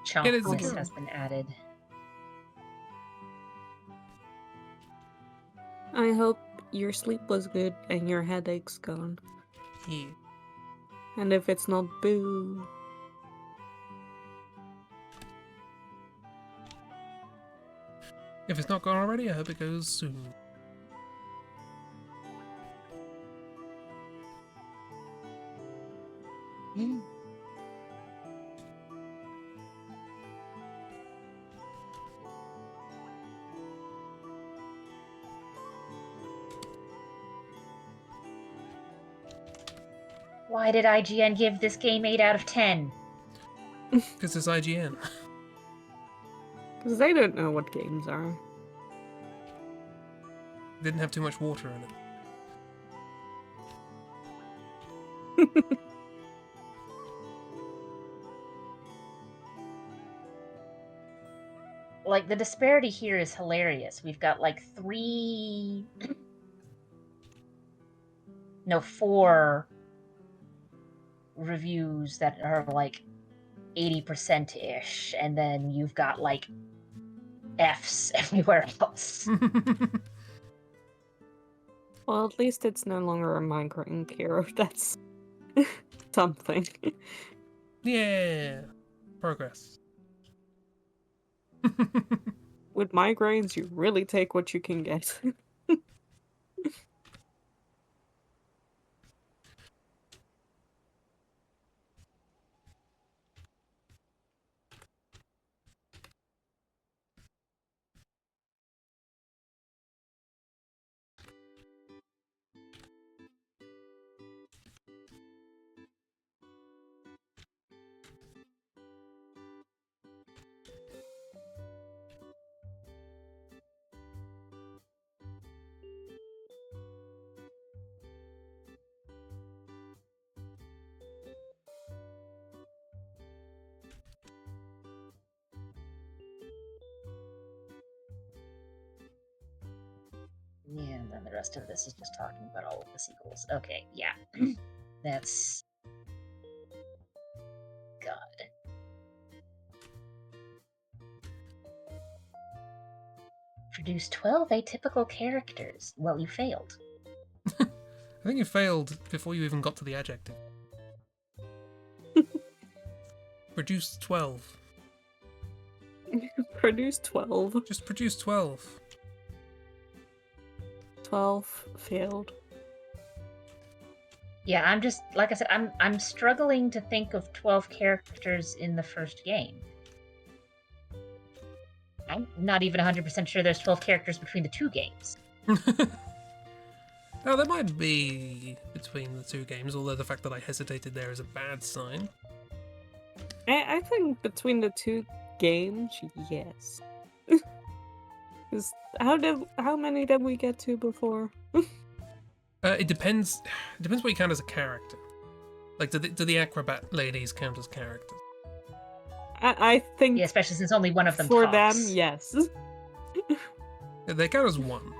chunk It is voice Kira. has been added. I hope your sleep was good and your headache's gone. Yeah. And if it's not, boo. If it's not gone already, I hope it goes soon. Why did IGN give this game 8 out of 10? Because it's IGN. Because they don't know what games are. Didn't have too much water in it. Like, the disparity here is hilarious. We've got, like, 4 reviews that are, like, 80%-ish, and then you've got, like, Fs everywhere else. Well, at least it's no longer a migraine hero. That's something. Yeah. Progress. With migraines, you really take what you can get. Yeah, and then the rest of this is just talking about all of the sequels. Okay, yeah. That's... God. Produce 12 atypical characters. Well, you failed. I think you failed before you even got to the adjective. Produce 12. Produce 12. Just produce 12. 12 failed. Yeah, I'm just, like I said, I'm struggling to think of 12 characters in the first game. I'm not even 100% sure there's 12 characters between the 2 games. Now, there might be between the 2 games, although the fact that I hesitated there is a bad sign. I think between the 2 games, yes. 'Cause how many did we get to before? It depends. It depends what you count as a character. Like, do the acrobat ladies count as characters? I think Yeah, especially since only one of them for talks. them, yes. They count as 1.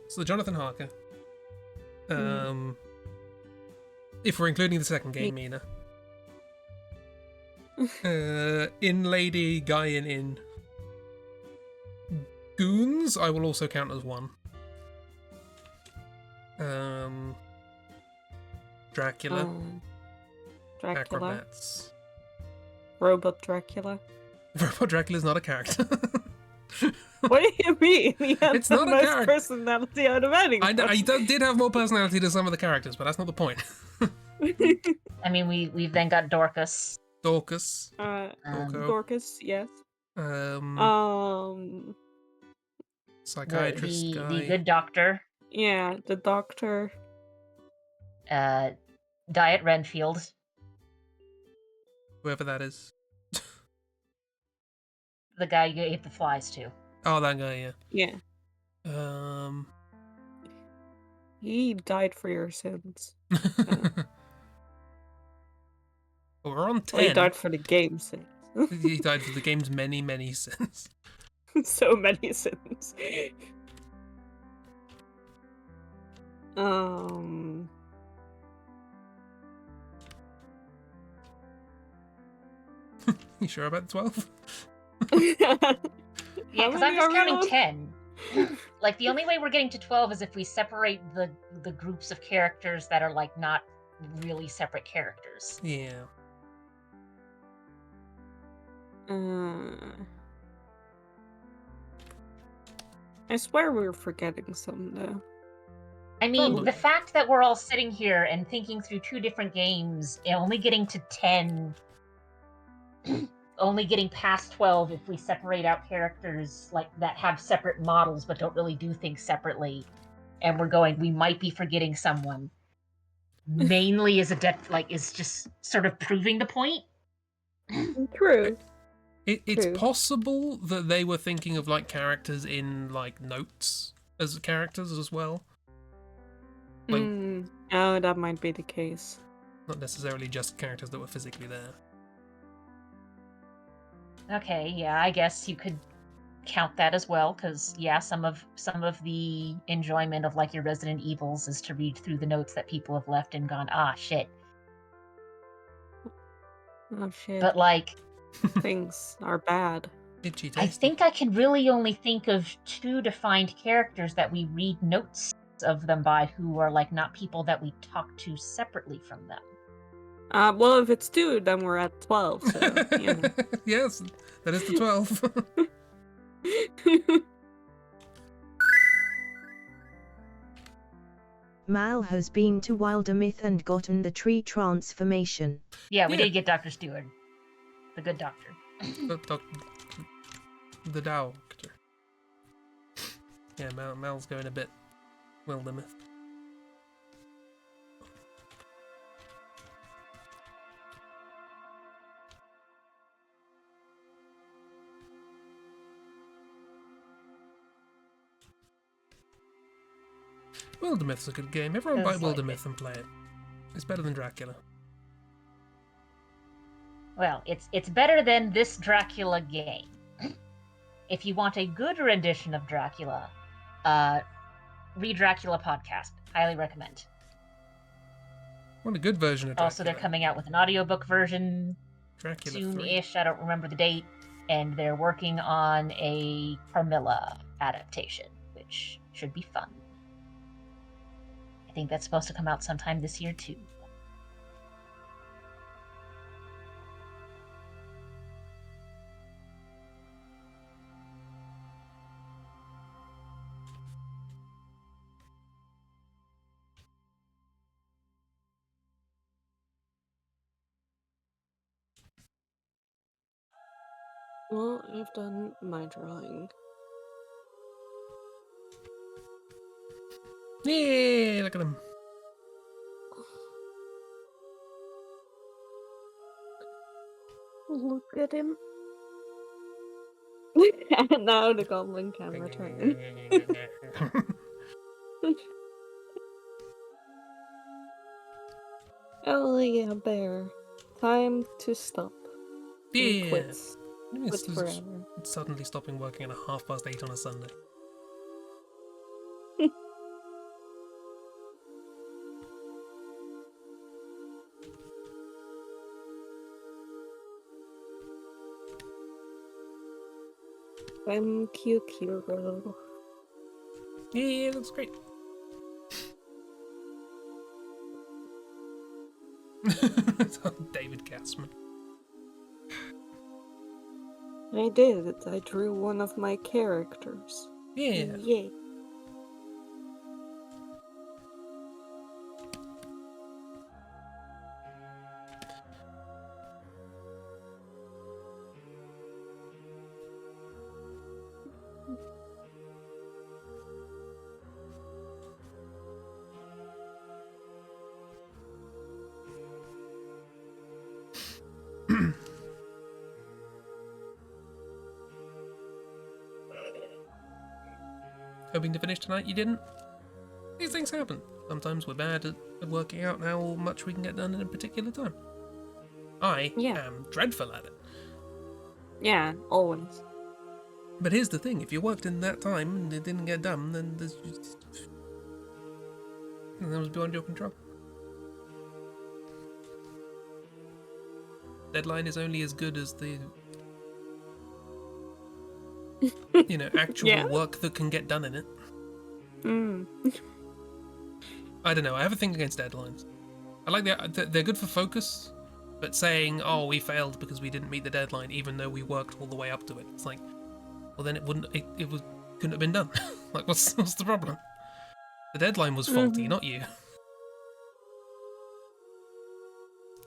So Jonathan Harker. If we're including the second game, Mina. In Lady Guy in Goons, I will also count as 1. Dracula. Dracula. Acrobats. Robot Dracula. Robot Dracula's not a character. What do you mean? He had It's the not a most character. personality out of anyone. I did have more personality than some of the characters, but that's not the point. I mean, we've then got Dorcas. Dorcas. Dorcas, yes. Psychiatrist guy. The good doctor. Yeah, the doctor. Diet Renfield. Whoever that is. The guy you gave the flies to. Oh, that guy, yeah. Yeah. He died for your sins. We're on 10. Well, he died for the game's sins. He died for the game's many, many sins. So many sins. You sure about 12? Yeah, because I'm just counting 10. Like, the only way we're getting to 12 is if we separate the groups of characters that are, like, not really separate characters. Yeah. I swear we were forgetting some, though. I mean, Probably. the fact that we're all sitting here and thinking through 2 different games and only getting to 10 only getting past 12 if we separate out characters like that have separate models but don't really do things separately. And we're going, we might be forgetting someone. Mainly is is just sort of proving the point. True. It's True. possible that they were thinking of like characters in like notes as characters as well. Like, Oh, that might be the case. not necessarily just characters that were physically there. Okay, yeah, I guess you could count that as well, because yeah, some of the enjoyment of like your Resident Evils is to read through the notes that people have left and gone, ah, shit. Oh shit. But like, things are bad. Itchy I tasty. think I can really only think of 2 defined characters that we read notes of them by who are like not people that we talk to separately from them. Well, if it's 2, then we're at 12. So you know. Yes, that is the 12. Mal has been to Wildermyth and gotten the tree transformation. Yeah, we Yeah. did get Dr. Stewart, the good doctor. The doctor. Yeah, Mal's going a bit Wildermyth. Wildermyth's a good game. Everyone buy Feels like Wildermyth and play it. It's better than Dracula. Well, it's better than this Dracula game. If you want a good rendition of Dracula, read Dracula podcast. Highly recommend. What a good version of Dracula. Also, they're coming out with an audiobook version Dracula 3. soon-ish. I don't remember the date. And they're working on a Carmilla adaptation, which should be fun. I think that's supposed to come out sometime this year, too. Well, I've done my drawing. Yeah, look at him. Look at him. And now the goblin can return. Oh yeah, bear. Time to stop. And Yeah. quits. Quits forever. It's suddenly stopping working at 8:30 on a Sunday. I'm cute, girl. Yeah, looks great. David Gassman. I did. I drew one of my characters. Yeah. Yay. Hoping to finish tonight, you didn't? These things happen. Sometimes we're bad at working out how much we can get done in a particular time. I am dreadful at it. Yeah, always. But here's the thing, if you worked in that time and it didn't get done, then there's just... that was beyond your control. Deadline is only as good as the... actual work that can get done in it. I don't know, I have a thing against deadlines. I like they're good for focus, but saying, oh, we failed because we didn't meet the deadline even though we worked all the way up to it. It's like, well then couldn't have been done. Like, what's the problem? The deadline was faulty, not you.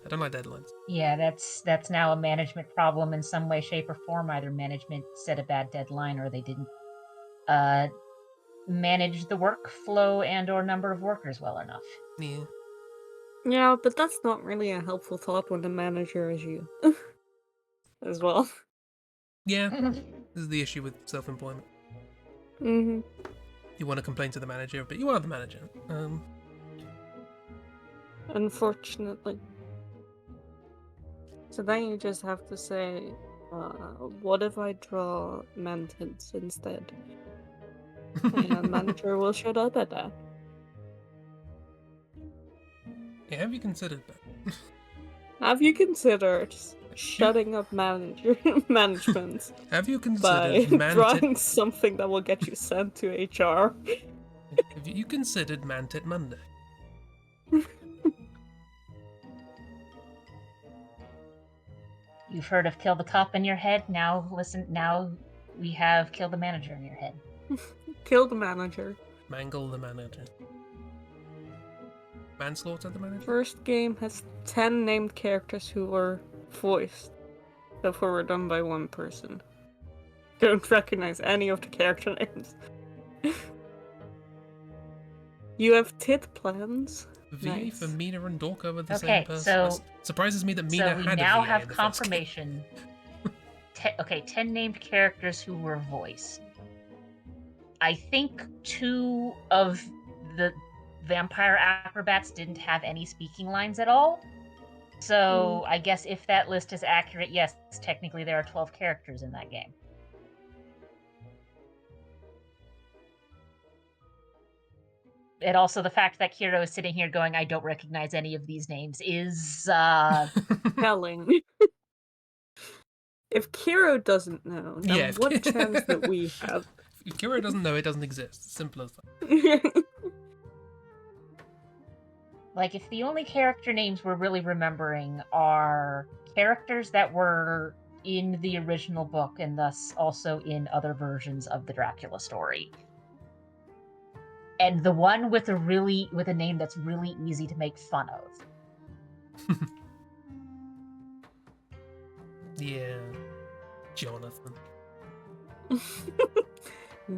I don't like deadlines. Yeah, that's now a management problem in some way, shape, or form. Either management set a bad deadline, or they didn't manage the workflow and/or number of workers well enough. Yeah. Yeah, but that's not really a helpful thought when the manager is you. As well. Yeah. This is the issue with self-employment. Mm-hmm. You want to complain to the manager, but you are the manager. Unfortunately. So then you just have to say, what if I draw mantids instead? And manager will shut up at that. Yeah, have you considered that? Have you considered shutting up management Have you by considered drawing something that will get you sent to HR? Have you considered Mantit Monday? You've heard of kill the cop in your head. Now listen. Now we have kill the manager in your head. Kill the manager. Mangle the manager. Manslaughter the manager? First game has 10 named characters who were voiced before were done by one person. Don't recognize any of the character names. You have tit plans. VA Nice. for Mina and Dorka were the Okay, same person. so- Surprises me that Mina So we had now a VA have in the first game. confirmation. 10 named characters who were voiced. I think 2 of the vampire acrobats didn't have any speaking lines at all. So I guess if that list is accurate, yes, technically there are 12 characters in that game. And also the fact that Kiro is sitting here going, I don't recognize any of these names is Telling. If Kiro doesn't know, then Yeah, what chance that we have? If Kiro doesn't know, it doesn't exist. Simple as that. like if the only character names we're really remembering are characters that were in the original book and thus also in other versions of the Dracula story. And the one with a name that's really easy to make fun of. Yeah. Jonathan.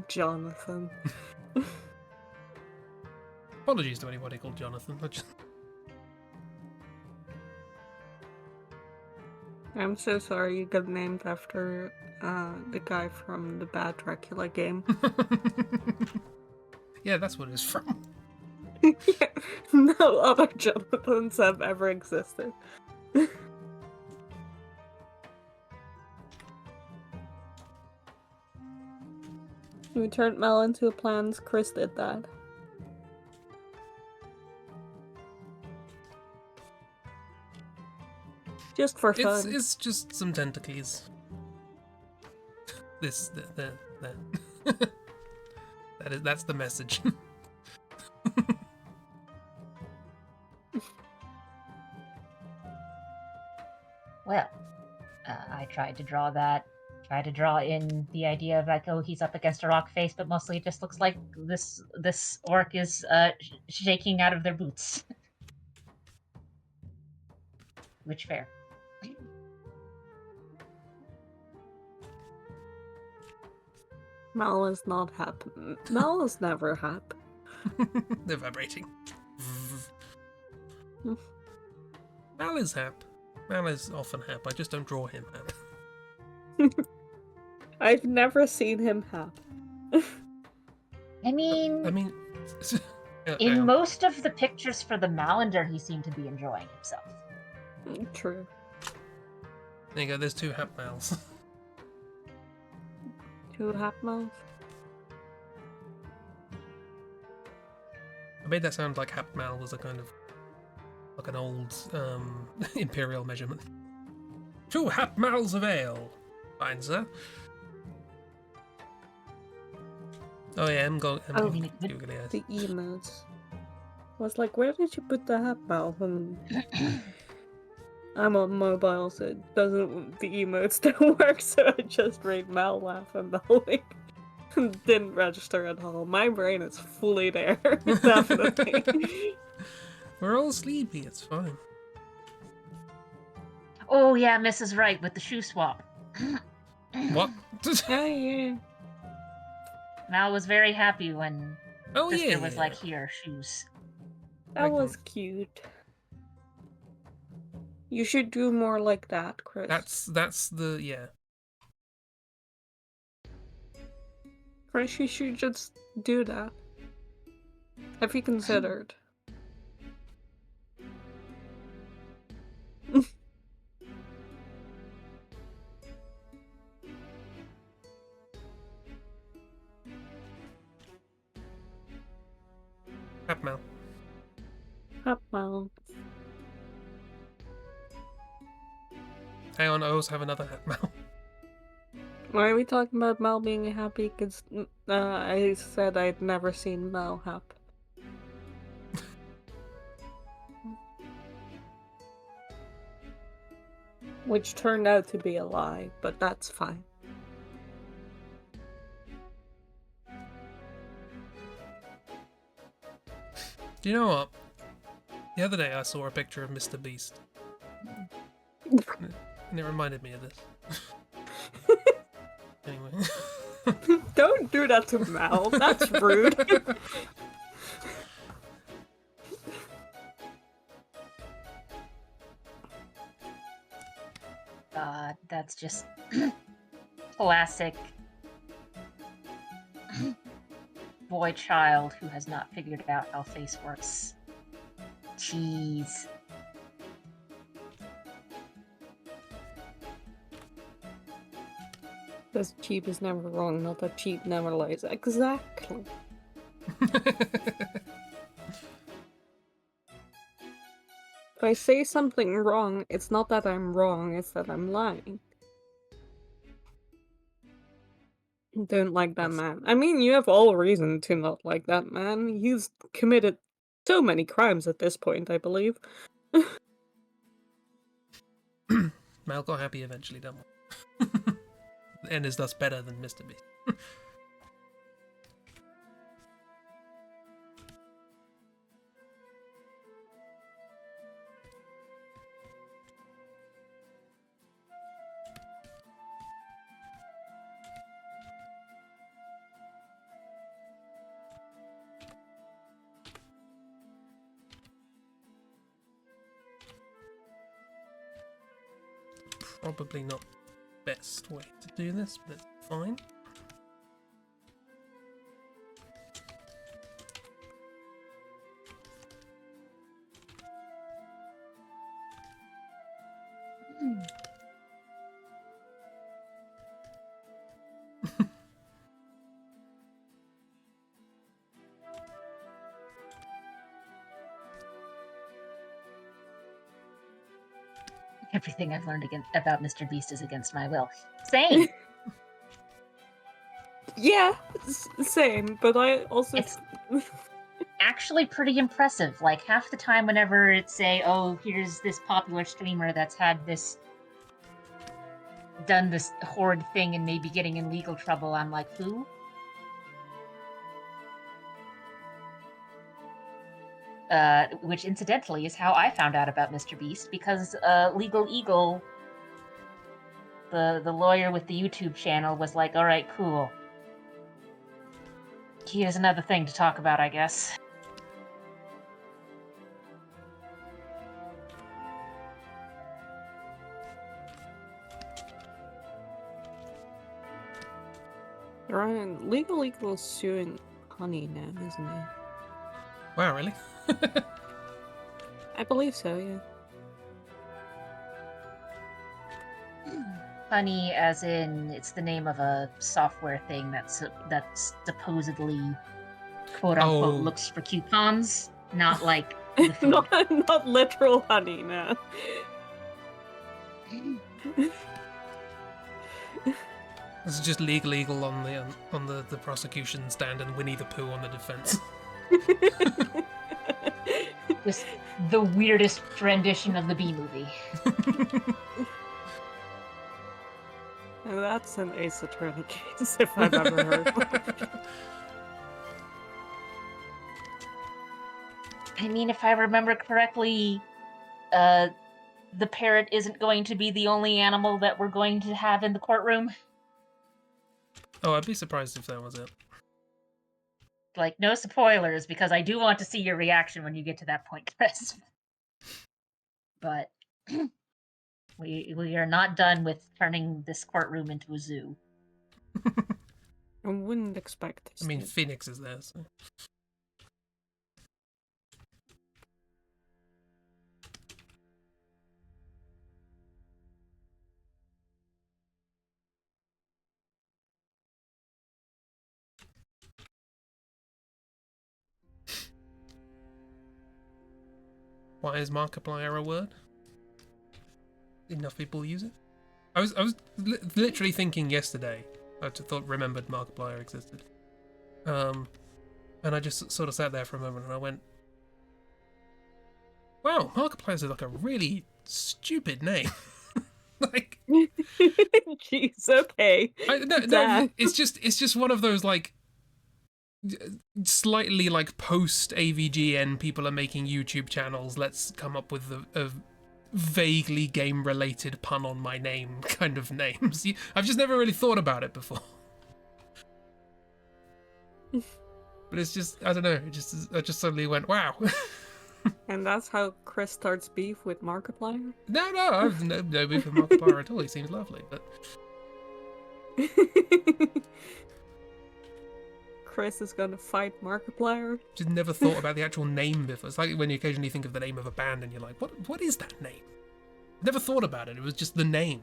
Jonathan. Apologies to anybody called Jonathan. I'm so sorry you got named after the guy from the bad Dracula game. Yeah, that's what it's from. No other Jonathans have ever existed. We turned Mel into a plans. Chris did that. Just for fun. It's just some tentacles. That's the message. Well, I tried to draw that. Tried to draw in the idea of like, oh, he's up against a rock face, but mostly it just looks like this orc is shaking out of their boots. Which fair. Mal is not happy. Mal is never happy. They're vibrating. Mal is hap. Mal is often hap. I just don't draw him hap. I've never seen him happy. I mean, in most of the pictures for the Malander, he seemed to be enjoying himself. True. There you go, there's 2 hap Mals. 2 happy Mals? I made that sound like hap Mal was a kind of like an old imperial measurement. 2 hap Mals of ale. Fine, sir. Oh yeah, I'm googling it. The emotes. I was like, where did you put the happy Mal? And I'm on mobile, so it doesn't. The emotes don't work, so I just read Mal laughing belly. Didn't register at all. My brain is fully there, definitely. We're all sleepy. It's fine. Oh yeah, Mrs. Wright with the shoe swap. What? Oh, yeah. Mal was very happy when Oh sister yeah. was like, "Here, shoes." That was cute. You should do more like that, Chris. That's the yeah. Chris, you should just do that. Have you considered? Mel. Well, Hang on, I also have another Mel. why are we talking about Mel being happy? Because I said I'd never seen Mel happy. Which turned out to be a lie, but that's fine. Do you know what? The other day I saw a picture of Mr. Beast. And it reminded me of this. Anyway. Don't do that to Mel. That's rude. God, that's just classic boy child who has not figured out how face works. Jeez. Because cheap is never wrong, not that cheap never lies. Exactly. If I say something wrong, it's not that I'm wrong, it's that I'm lying. Don't like that man. I mean, you have all reason to not like that man. He's committed so many crimes at this point, I believe. Mal got happy eventually, don't we? The end is thus better than Mr. Beast. Probably not best way to do this, but it's fine. Everything I've learned about Mr. Beast is against my will. Same! Yeah, same, but I also... It's actually pretty impressive. Like, half the time whenever it's say, oh, here's this popular streamer that's had this... done this horrid thing and maybe getting in legal trouble, I'm like, who? Which incidentally is how I found out about Mr. Beast, because Legal Eagle, the lawyer with the YouTube channel, was like, alright, cool. Here's another thing to talk about, I guess. Ryan, Legal Eagle is suing Honey now, isn't he? Wow, really? I believe so, yeah. Honey, as in, it's the name of a software thing that's supposedly, quote-unquote, looks for coupons, not like the food. not literal honey, no. This is just Legal Eagle on the prosecution stand and Winnie the Pooh on the defense. Just the weirdest rendition of the Bee Movie. That's an Ace Attorney case, if I've ever heard one. I mean, if I remember correctly, the parrot isn't going to be the only animal that we're going to have in the courtroom. Oh, I'd be surprised if that was it. Like, no spoilers, because I do want to see your reaction when you get to that point, Chris. But we are not done with turning this courtroom into a zoo. I wouldn't expect this. I mean, Phoenix is there, so... Why is Markiplier a word? Enough people use it. I was literally thinking yesterday. I remembered Markiplier existed. And I just sort of sat there for a moment and I went, "Wow, Markiplier's like a really stupid name." Like, jeez, okay. No, it's just one of those like slightly like post AVGN people are making YouTube channels. Let's come up with a vaguely game related pun on my name kind of names. I've just never really thought about it before. But it's just, I don't know, I just suddenly went, wow. And that's how Chris starts beef with Markiplier? No, I've no beef with Markiplier at all. He seems lovely, but Chris is gonna fight Markiplier? just never thought about the actual name before. It's like when you occasionally think of the name of a band and you're like, what is that name? Never thought about it. It was just the name.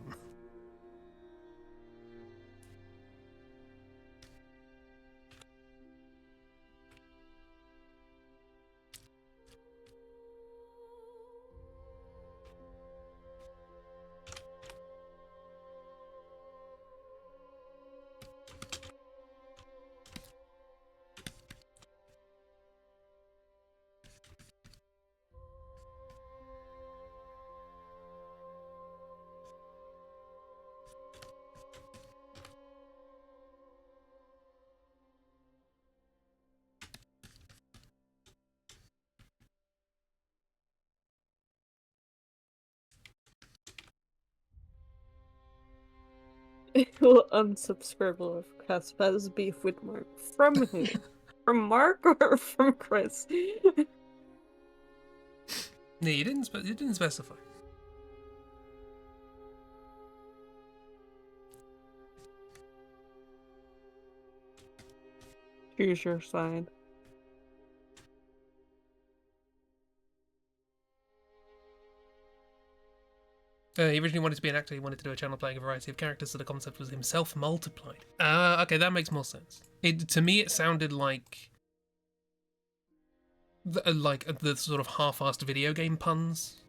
Will unsubscribe if Chris has beef with Mark. From who? From Mark or from Chris? No, you didn't specify. Choose your side. He originally wanted to be an actor. He wanted to do a channel playing a variety of characters, so the concept was himself multiplied. Okay, that makes more sense. To me, it sounded like the sort of half-assed video game puns.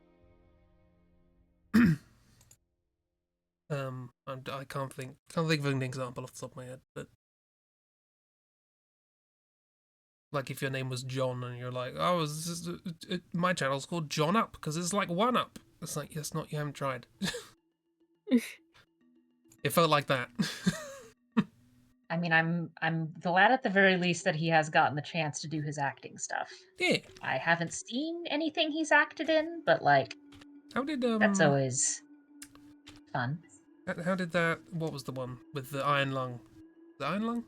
I can't think of an example off the top of my head, but like if your name was John and you're like, oh, my channel's called John Up because it's like one up. It's like, yes, not, you haven't tried. It felt like that. I mean, I'm glad at the very least that he has gotten the chance to do his acting stuff. Yeah. I haven't seen anything he's acted in, but like, How did that's always fun. How did that? What was the one with the iron lung? The iron lung?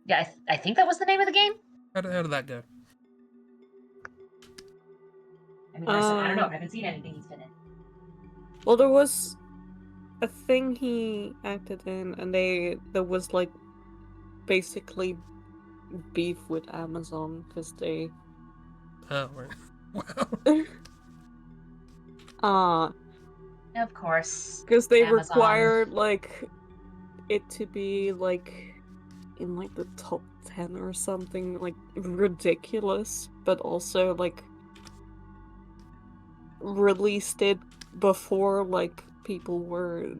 Yeah, I think that was the name of the game. How did that go? I mean, I don't know. I haven't seen anything he's been in. Well, there was a thing he acted in, and there was like basically beef with Amazon because they. Oh right. Wow. Of course. Because they Amazon. required like it to be like in like the top 10 or something, like ridiculous, but also like released it before like people were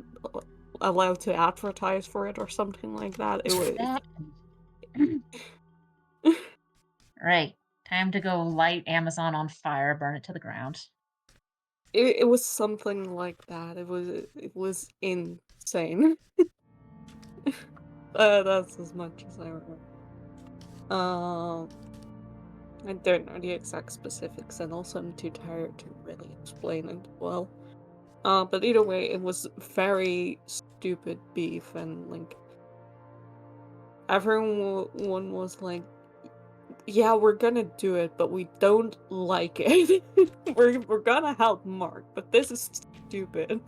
allowed to advertise for it or something like that. It was Right. Time to go light Amazon on fire, burn it to the ground. it was something like that. It was insane. That's as much as I remember. I don't know the exact specifics, and also I'm too tired to really explain it well. But either way, it was very stupid beef, and like everyone was like, "Yeah, we're gonna do it, but we don't like it. we're gonna help Mark, but this is stupid."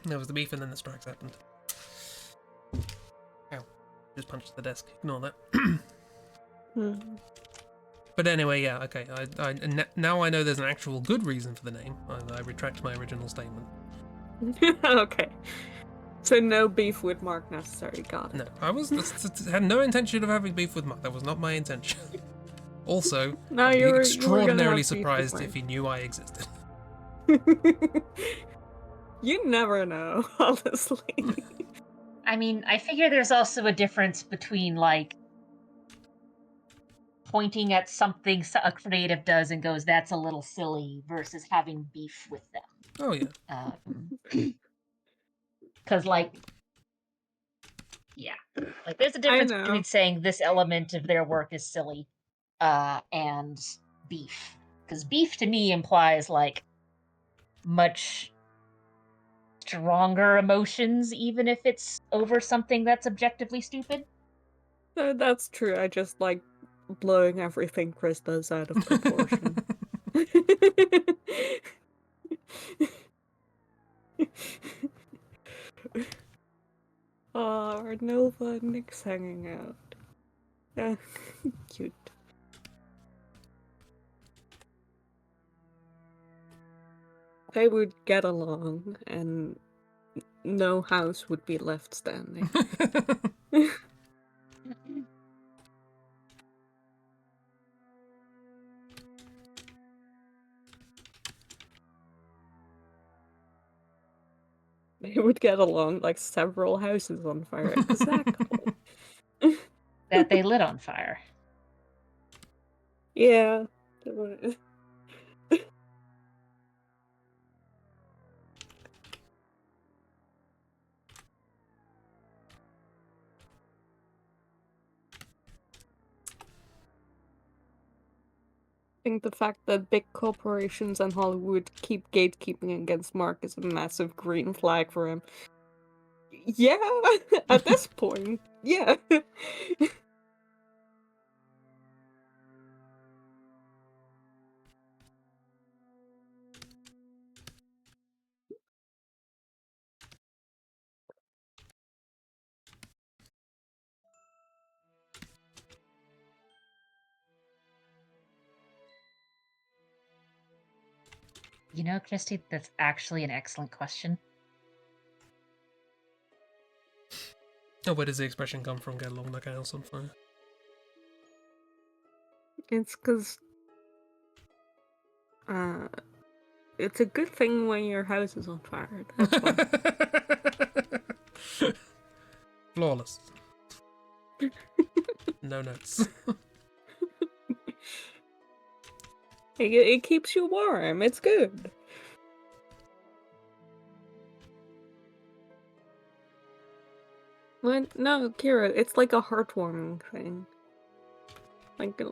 There was the beef and then the strikes happened. Ow. Just punched the desk. Ignore that. But anyway, yeah, okay. Now I know there's an actual good reason for the name. I retract my original statement. Okay. So no beef with Mark necessary, got it. No, I had no intention of having beef with Mark. That was not my intention. Also, No, I'd be you were extraordinarily gonna have beef with surprised Mark. if he knew I existed. You never know, honestly. I mean, I figure there's also a difference between, like, pointing at something a creative does and goes, that's a little silly, versus having beef with them. Oh, yeah. Because, like, yeah. Like, there's a difference between saying this element of their work is silly and beef. Because beef to me implies, like, much stronger emotions, even if it's over something that's objectively stupid. That's true. I just like blowing everything Chris does out of proportion. Oh, Nova and Nick's hanging out. Yeah, cute. They would get along, and no house would be left standing. They would get along like several houses on fire. Exactly. That they lit on fire. Yeah. I think the fact that big corporations and Hollywood keep gatekeeping against Mark is a massive green flag for him. Yeah, at this point, yeah. You know, Christy, that's actually an excellent question. Oh, where does the expression come from? Get along like a house on fire. It's because it's a good thing when your house is on fire. That's why. Flawless. No notes. It keeps you warm. It's good. What? No, Kira, it's like a heartwarming thing. Like a...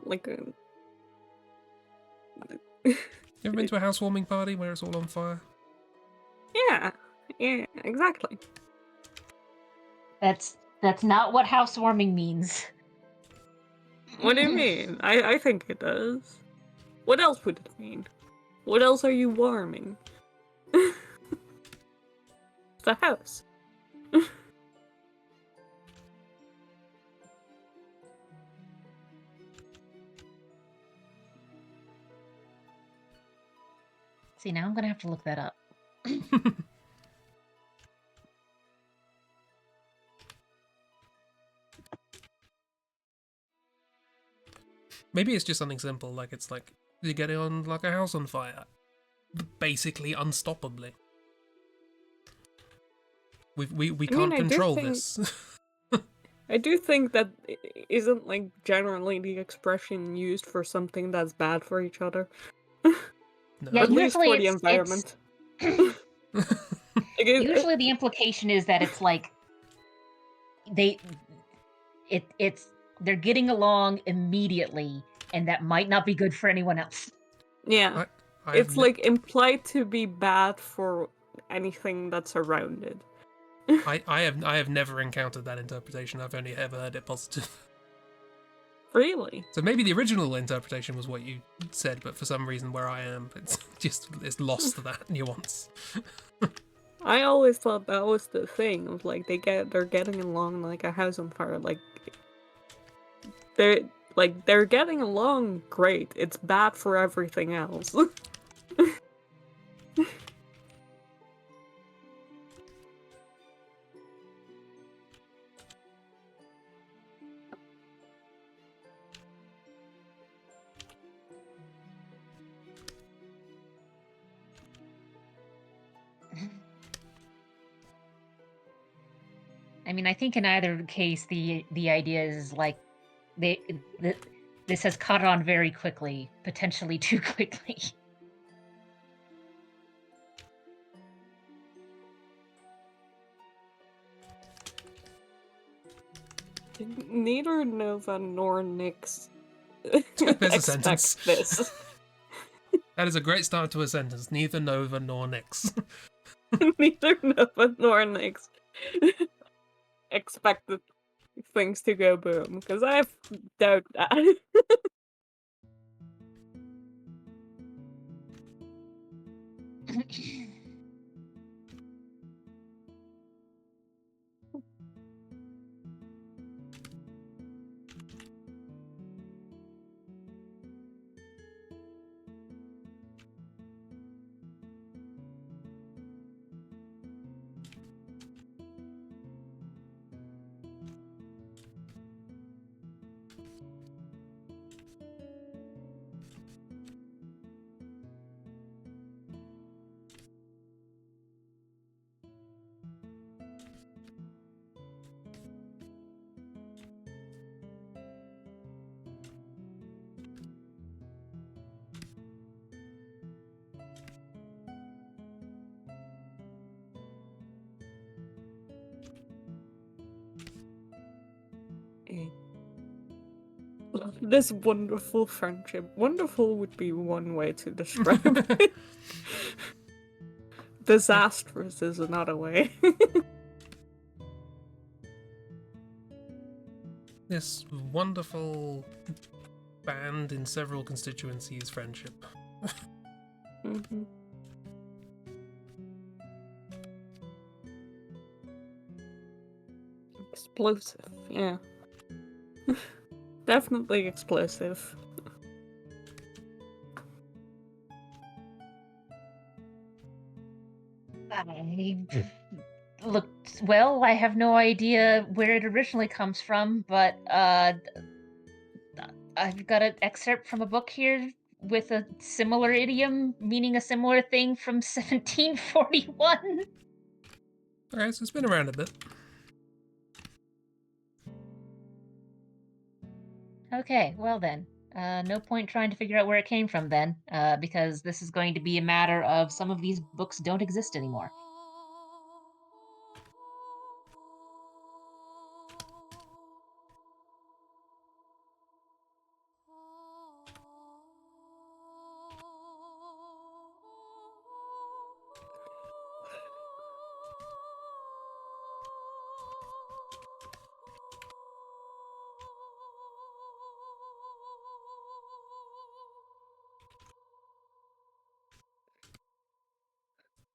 You ever been to a housewarming party where it's all on fire? Yeah, exactly. That's not what housewarming means. What do you mean? I think it does. What else would it mean? What else are you warming? The house. See, now I'm gonna have to look that up. Maybe it's just something simple, like it's like you get it on like a house on fire, basically unstoppably. We can't control this. I do think that isn't like generally the expression used for something that's bad for each other. No. Yeah, At least for the usually environment. Usually the implication is that it's like they're getting along immediately, and that might not be good for anyone else. Yeah. It's like implied to be bad for anything that's around it. I have never encountered that interpretation. I've only ever heard it positive. Really? So maybe the original interpretation was what you said, but for some reason where I am, it's lost that nuance. I always thought that was the thing. Of like they're getting along like a house on fire. Like they're getting along great. It's bad for everything else. I mean, I think in either case, the idea is like this has caught on very quickly, potentially too quickly. Neither Nova nor Nyx There's a expect sentence. this. That is a great start to a sentence. Neither Nova nor Nyx. Neither Nova nor Nyx expected things to go boom, because I doubt that. This wonderful friendship. Wonderful would be one way to describe it. Disastrous is another way. This wonderful band in several constituencies friendship. Mm-hmm. Explosive, yeah. Definitely explosive. Well, I have no idea where it originally comes from, but I've got an excerpt from a book here with a similar idiom meaning a similar thing from 1741. Alright, so it's been around a bit. Okay, well then. No point trying to figure out where it came from then, because this is going to be a matter of some of these books don't exist anymore.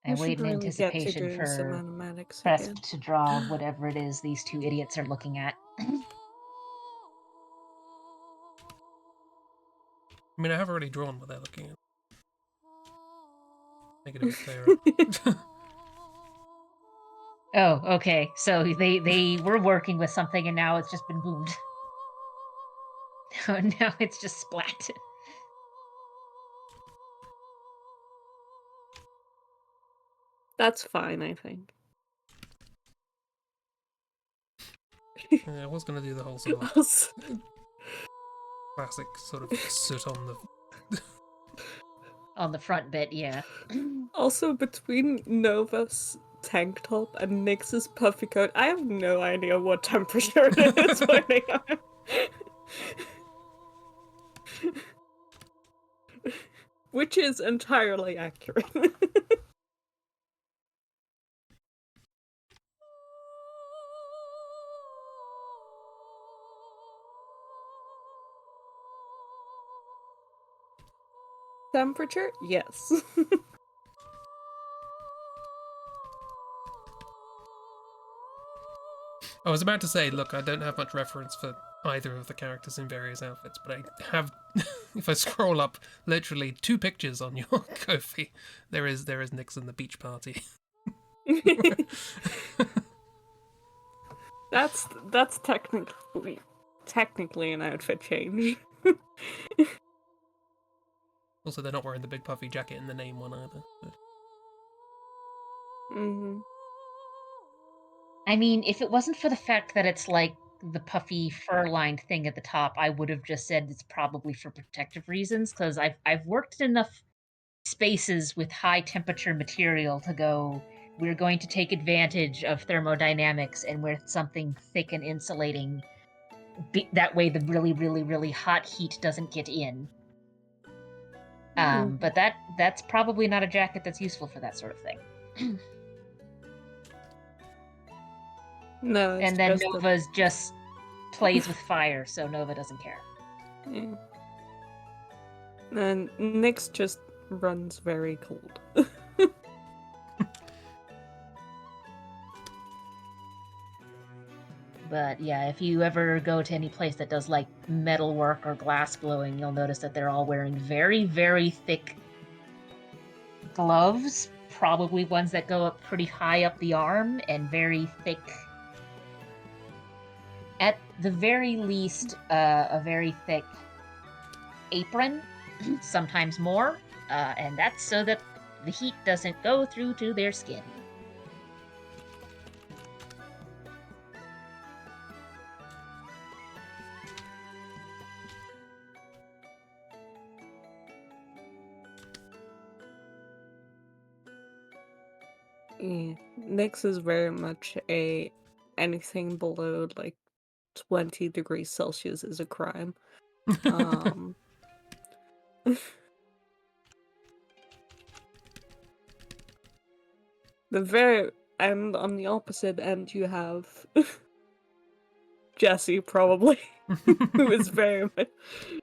I We wait should in really get to anticipation doing some for animatics Press again. to draw whatever it is these two idiots are looking at. I mean, I have already drawn what they're looking at. Make it a bit clearer. Oh, okay. So they were working with something and now it's just been boomed. Now it's just splat. That's fine, I think. Yeah, I was going to do the whole sort of like, classic sort of soot on the On the front bit, yeah. Also, between Nova's tank top and Nyx's puffy coat, I have no idea what temperature it is when they are. Which is entirely accurate. Temperature? Yes. I was about to say, look, I don't have much reference for either of the characters in various outfits, but I have, if I scroll up, literally 2 pictures on your Ko-fi, there is Nyx and the beach party. That's technically an outfit change. Also, they're not wearing the big puffy jacket in the name one either. But... Mm-hmm. I mean, if it wasn't for the fact that it's like the puffy fur-lined thing at the top, I would have just said it's probably for protective reasons, because I've worked in enough spaces with high temperature material to go, we're going to take advantage of thermodynamics and wear something thick and insulating. That way the really, really, really hot heat doesn't get in. But that's probably not a jacket that's useful for that sort of thing. No, and then Nova's just plays with fire, so Nova doesn't care. Yeah. And Nyx just runs very cold. But yeah, if you ever go to any place that does like metal work or glass blowing, you'll notice that they're all wearing very, very thick gloves, probably ones that go up pretty high up the arm, and very thick, at the very least, a very thick apron, sometimes more, and that's so that the heat doesn't go through to their skin. Yeah, Nyx is very much a anything below like 20 degrees Celsius is a crime. The very and on the opposite end you have Jesse probably, who is very much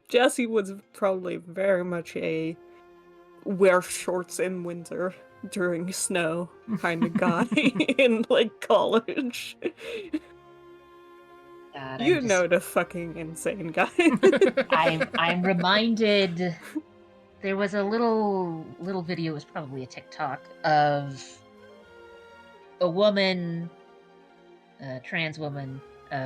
Jesse was probably very much a wear shorts in winter during snow kind of guy in like college. God, You know the fucking insane guy. I'm reminded. There was a little video, it was probably a TikTok, of a woman, a trans woman,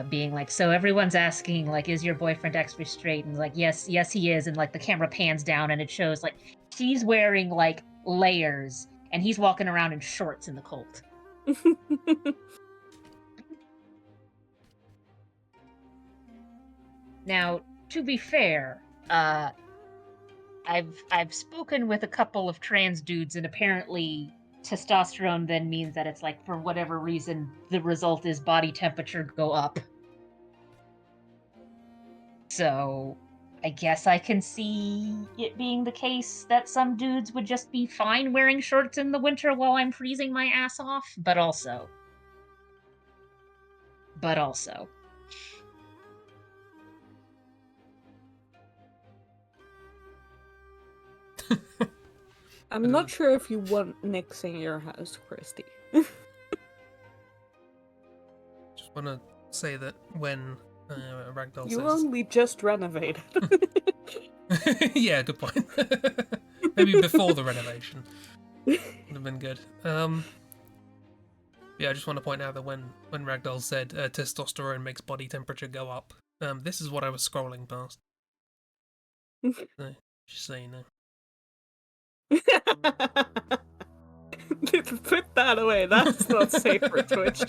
being like, so everyone's asking, like, is your boyfriend extra straight? And like, yes, he is. And like the camera pans down and it shows like she's wearing like layers and he's walking around in shorts in the cold. Now, to be fair, I've spoken with a couple of trans dudes, and apparently testosterone then means that it's like, for whatever reason, the result is body temperature go up. So I guess I can see it being the case that some dudes would just be fine wearing shorts in the winter while I'm freezing my ass off, but also. I'm not sure if you want Nyx in your house, Christy. Just want to say that when Ragdoll You says... only just renovated. Yeah, good point. Maybe before the renovation. Would have been good. Yeah, I just want to point out that when Ragdoll said testosterone makes body temperature go up, this is what I was scrolling past. So, just so you know. Put that away, that's not safe for Twitch.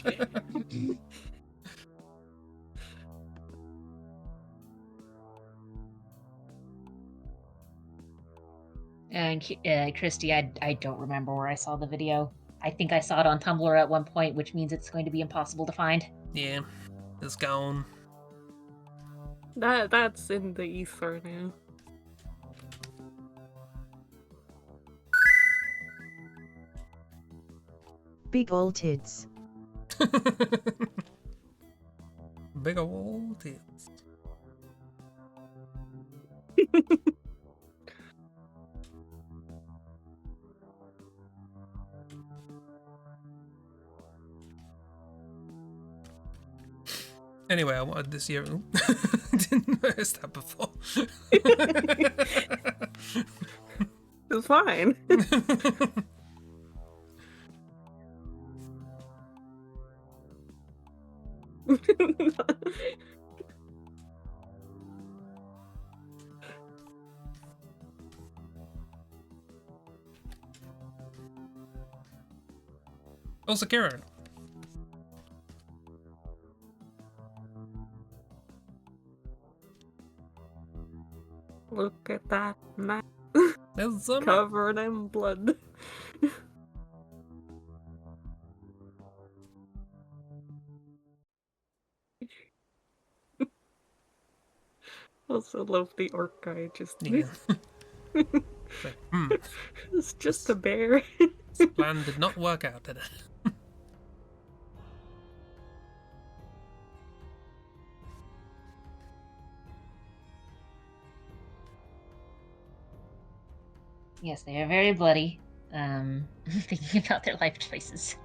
And Christy, I don't remember where I saw the video. I think I saw it on Tumblr at one point, which means it's going to be impossible to find. Yeah, it's gone. That's in the ether now. Big ol' tits. Big old tits. Anyway, I wanted this year. Didn't notice that before. It's fine. Also, Karen. Look at that map There's some. covered in blood. Also love the orc guy just Yeah. Like, it's just a bear. this plan did not work out, did it? Yes, they are very bloody. Thinking about their life choices.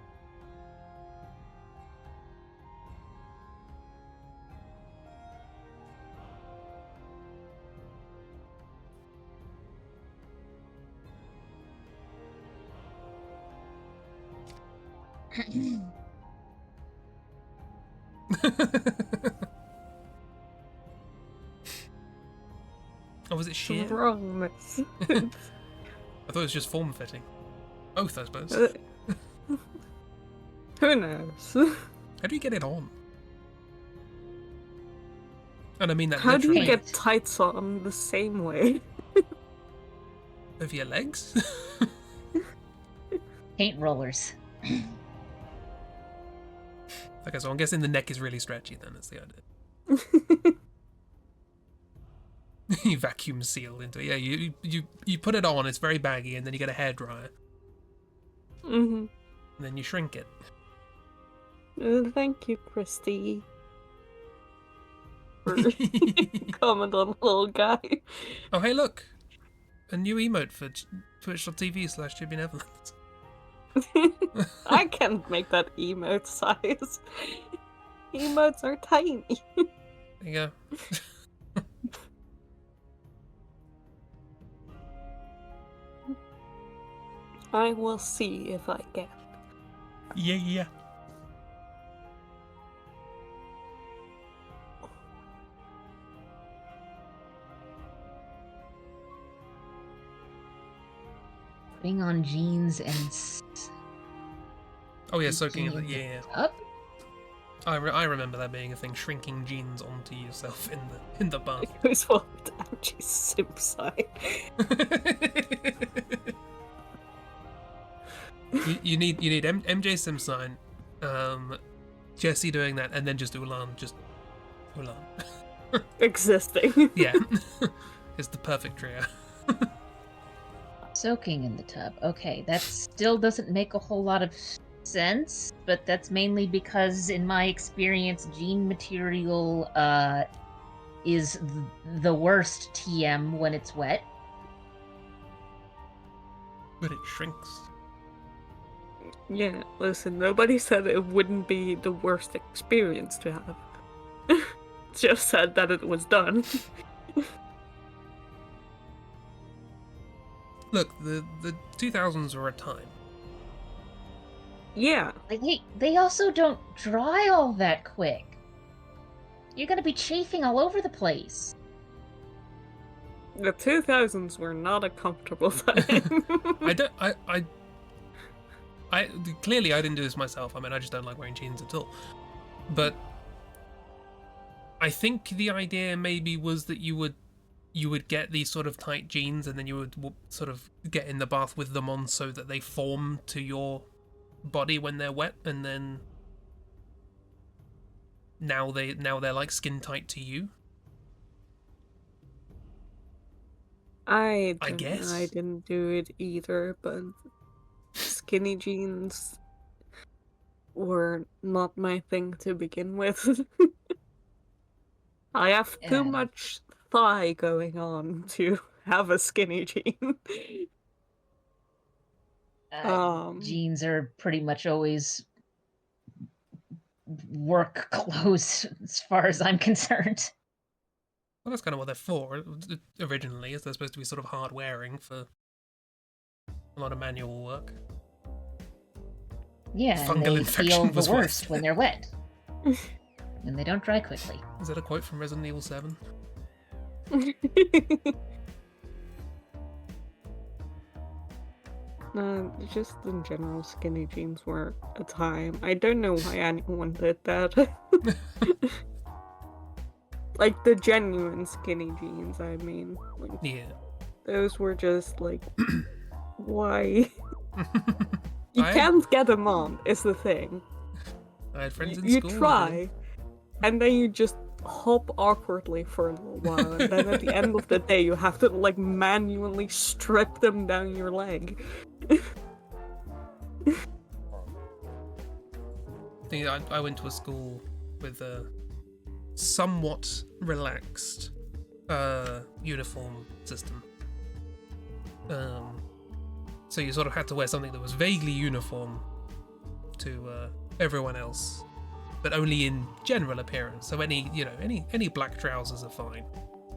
Oh, was it sheer? Wrongness. I thought it was just form fitting. Both, I suppose. Who knows? How do you get it on? And I mean that How do you literally. get tights on the same way? Over your legs? Paint rollers. Okay, so I'm guessing the neck is really stretchy then, that's the idea. You vacuum seal into it. Yeah, you put it on, it's very baggy, and then you get a hairdryer. Mm-hmm. And then you shrink it. Thank you, Christy. For comment on little guy. Oh, hey, look! A new emote for twitch.tv/ChibiNetherlands. I can't make that emote size. Emotes are tiny. There you go. I will see if I can. Yeah. Putting on jeans and Oh yeah, soaking in the up. I remember that being a thing, shrinking jeans onto yourself in the bath. It was what MG's simp side. you need MJ Sim sign, Jesse doing that, and then just Ulan. Existing. Yeah, it's the perfect trio. Soaking in the tub. Okay, that still doesn't make a whole lot of sense, but that's mainly because, in my experience, jean material is the worst TM when it's wet. But it shrinks. Yeah, listen, nobody said it wouldn't be the worst experience to have. Just said that it was done. Look, the 2000s were a time. Yeah. Like, they also don't dry all that quick. You're gonna be chafing all over the place. The 2000s were not a comfortable time. I clearly I didn't do this myself. I mean, I just don't like wearing jeans at all. But I think the idea maybe was that you would you would get these sort of tight jeans, and then you would sort of get in the bath with them on so that they form to your body when they're wet, and then now they're like skin tight to you. I guess I didn't do it either, but skinny jeans were not my thing to begin with. I have too much thigh going on to have a skinny jean. Jeans are pretty much always work clothes as far as I'm concerned. Well, that's kind of what they're for originally, is they're supposed to be sort of hard wearing for a lot of manual work. Yeah, Fungal and they infection feel was the worse. worst when they're wet. And they don't dry quickly. Is that a quote from Resident Evil 7? No, just in general, skinny jeans were a time. I don't know why anyone did that. Like, the genuine skinny jeans, I mean. Like, Yeah. those were just, like, why? You can't get them on, is the thing. I had friends in You school. try, and then you just hop awkwardly for a little while, and then at the end of the day, you have to, like, manually strip them down your leg. I went to a school with a somewhat relaxed uniform system. So you sort of had to wear something that was vaguely uniform to everyone else, but only in general appearance. So any black trousers are fine,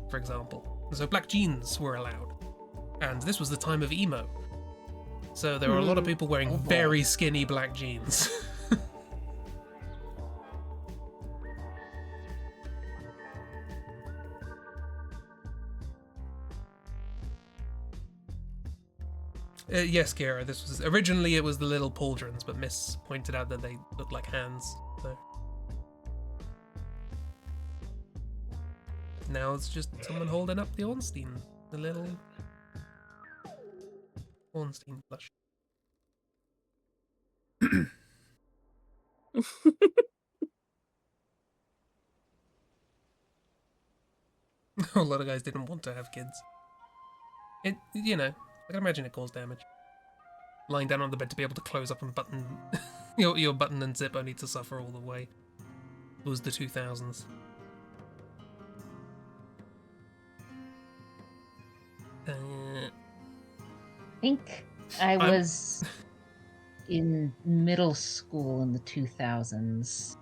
for example. So black jeans were allowed, and this was the time of emo. So there were a lot of people wearing very skinny black jeans. Yes, Kira, this was originally it was the little pauldrons, but Miss pointed out that they looked like hands. So now it's just someone holding up the Ornstein, the little Ornstein plush. A lot of guys didn't want to have kids. I can imagine it caused damage. Lying down on the bed to be able to close up and button your button and zip only to suffer all the way. It was the 2000s. I think I was in middle school in the 2000s.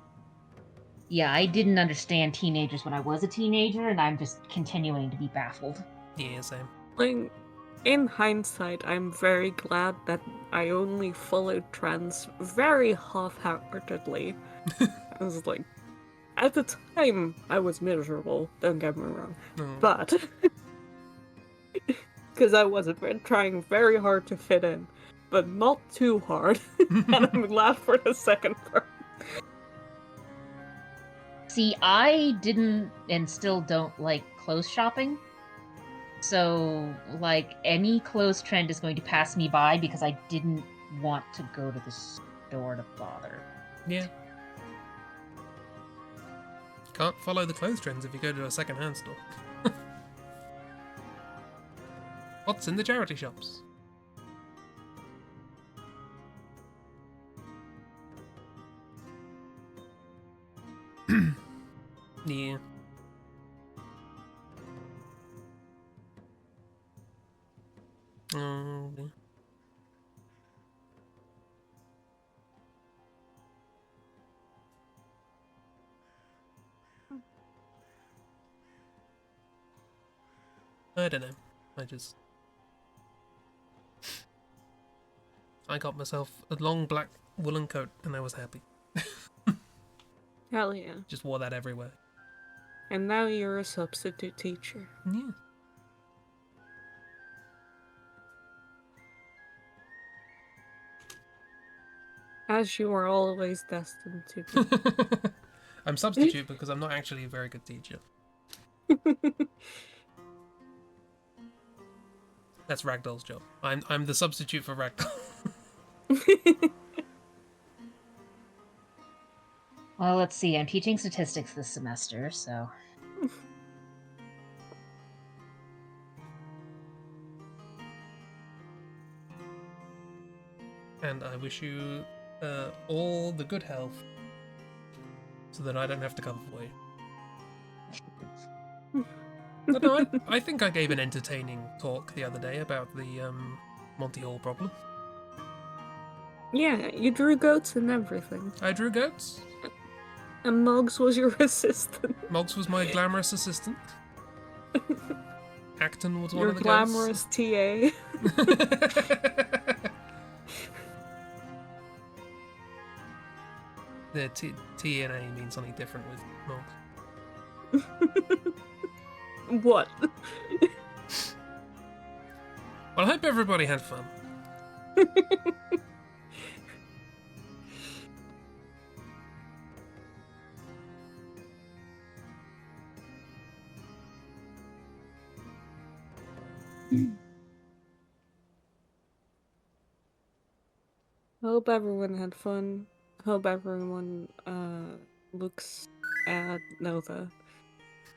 Yeah, I didn't understand teenagers when I was a teenager, and I'm just continuing to be baffled. Yeah, same. Like, in hindsight, I'm very glad that I only followed trends very half-heartedly. I was like, at the time, I was miserable, don't get me wrong. But, because I was trying very hard to fit in, but not too hard, and I'm glad for the second part. See, I didn't and still don't like clothes shopping. So, like, any clothes trend is going to pass me by because I didn't want to go to the store to bother. Yeah. Can't follow the clothes trends if you go to a second-hand store. What's in the charity shops? Yeah. Okay. I don't know. I got myself a long black woolen coat and I was happy. Hell yeah. Just wore that everywhere. And now you're a substitute teacher. Yeah. As you are always destined to be. I'm substitute because I'm not actually a very good teacher. That's Ragdoll's job. I'm the substitute for Ragdoll. Well, let's see. I'm teaching statistics this semester, so... And I wish you all the good health so that I don't have to cover for you. But no, I think I gave an entertaining talk the other day about the Monty Hall problem. Yeah, you drew goats and everything. I drew goats. And Moggs was your assistant. Moggs was my glamorous assistant. Acton was one Your of the glamorous TA. The T and A means something different with Moggs. What? Well, I hope everybody had fun. Hope everyone had fun. Hope everyone looks at Nova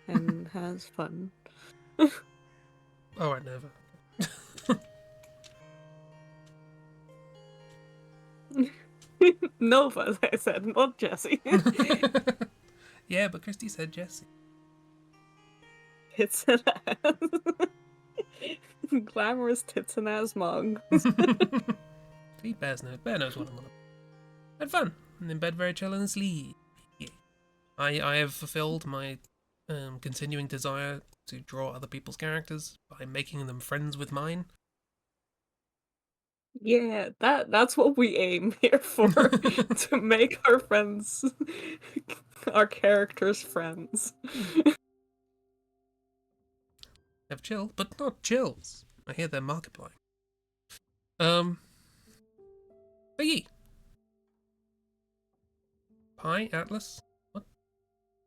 and has fun. Alright, Nova. Nova, I said, not Jesse. Yeah, but Christy said Jesse. Tits and ass. Glamorous tits and ass mug. See, Bear knows what I'm on. Had fun. And in bed very chill and sleep. Yeah. I have fulfilled my continuing desire to draw other people's characters by making them friends with mine. Yeah, that's what we aim here for. To make our friends, our characters' friends. Have chill, but not chills. I hear they're multiplying. Biggie. Pie, Atlas? What?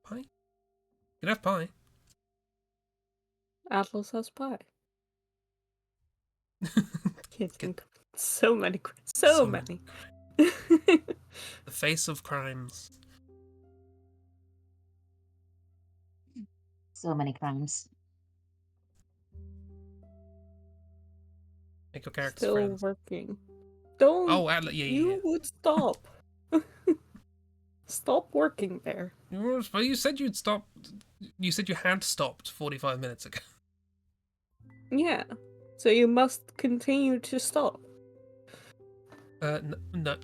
Pie? You can have pie. Atlas has pie. Kids can so many. So many. The face of crimes. So many crimes. Make your characters Still friends. working. Don't. Oh, Atlas, yeah. You would stop. Stop working there. But you said you'd stop. You said you had stopped 45 minutes ago. Yeah. So you must continue to stop. No.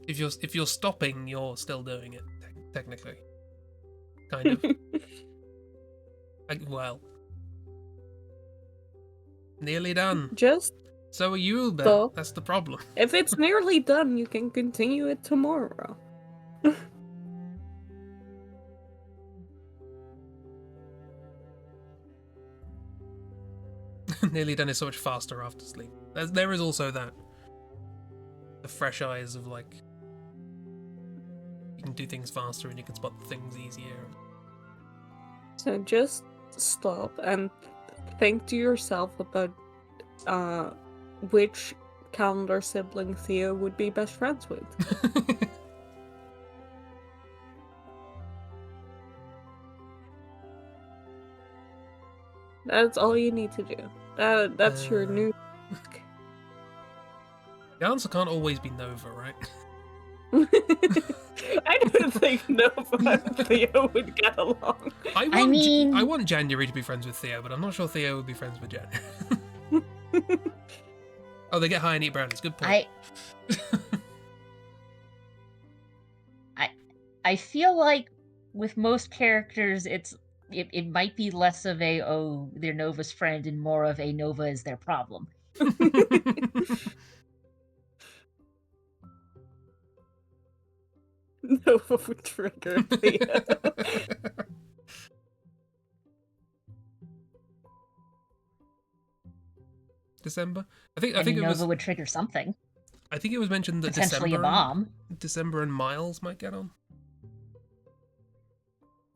If you're stopping, you're still doing it technically. Kind of. Well, nearly done. Just So are you, Ben. stop. That's the problem. If it's nearly done, you can continue it tomorrow. Nearly done is so much faster after sleep. There is also that. The fresh eyes of, like, you can do things faster and you can spot things easier. So just stop and think to yourself about which calendar sibling Theo would be best friends with. That's all you need to do. That's your new... The answer can't always be Nova, right? I don't think Nova and Theo would get along. I want January to be friends with Theo, but I'm not sure Theo would be friends with January. Oh, they get high and eat brownies. Good point. I feel like with most characters, it might be less of a, oh, they're Nova's friend, and more of a Nova is their problem. Nova would trigger Theo. December? I think Nova it was would trigger something. I think it was mentioned that Potentially a bomb. December and Miles might get on.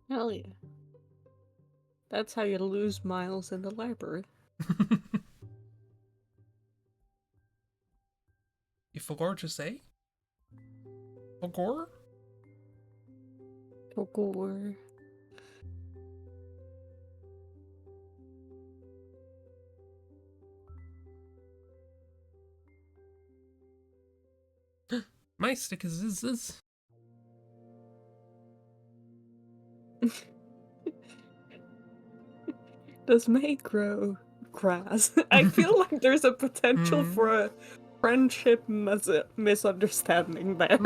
Hell yeah. That's how you lose Miles in the library. You forgot to say? Forgot? Or My stickers is this. does May grow grass? I feel like there's a potential for a friendship misunderstanding there.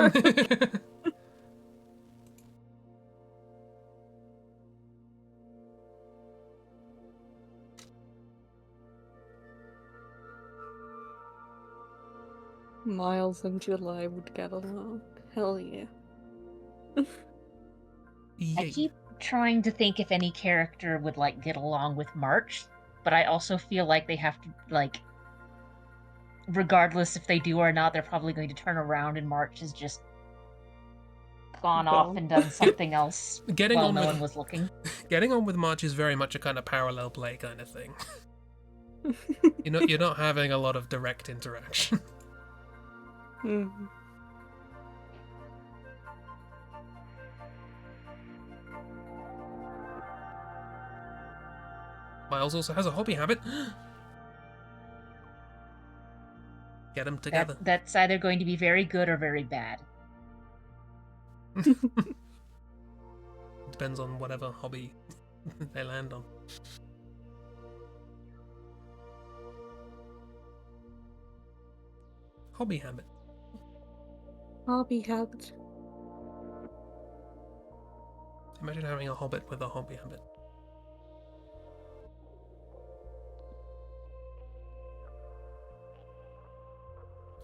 Miles and July would get along. Hell yeah. I keep trying to think if any character would like get along with March, but I also feel like they have to like, regardless if they do or not, they're probably going to turn around and March has just gone off and done something else while no one was looking. Getting on with March is very much a kind of parallel play kind of thing. You're not having a lot of direct interaction. Miles also has a hobby habit. Get them together. That's either going to be very good or very bad. Depends on whatever hobby they land on. Hobby habit. Hobby habit. Imagine having a hobbit with a hobby habit.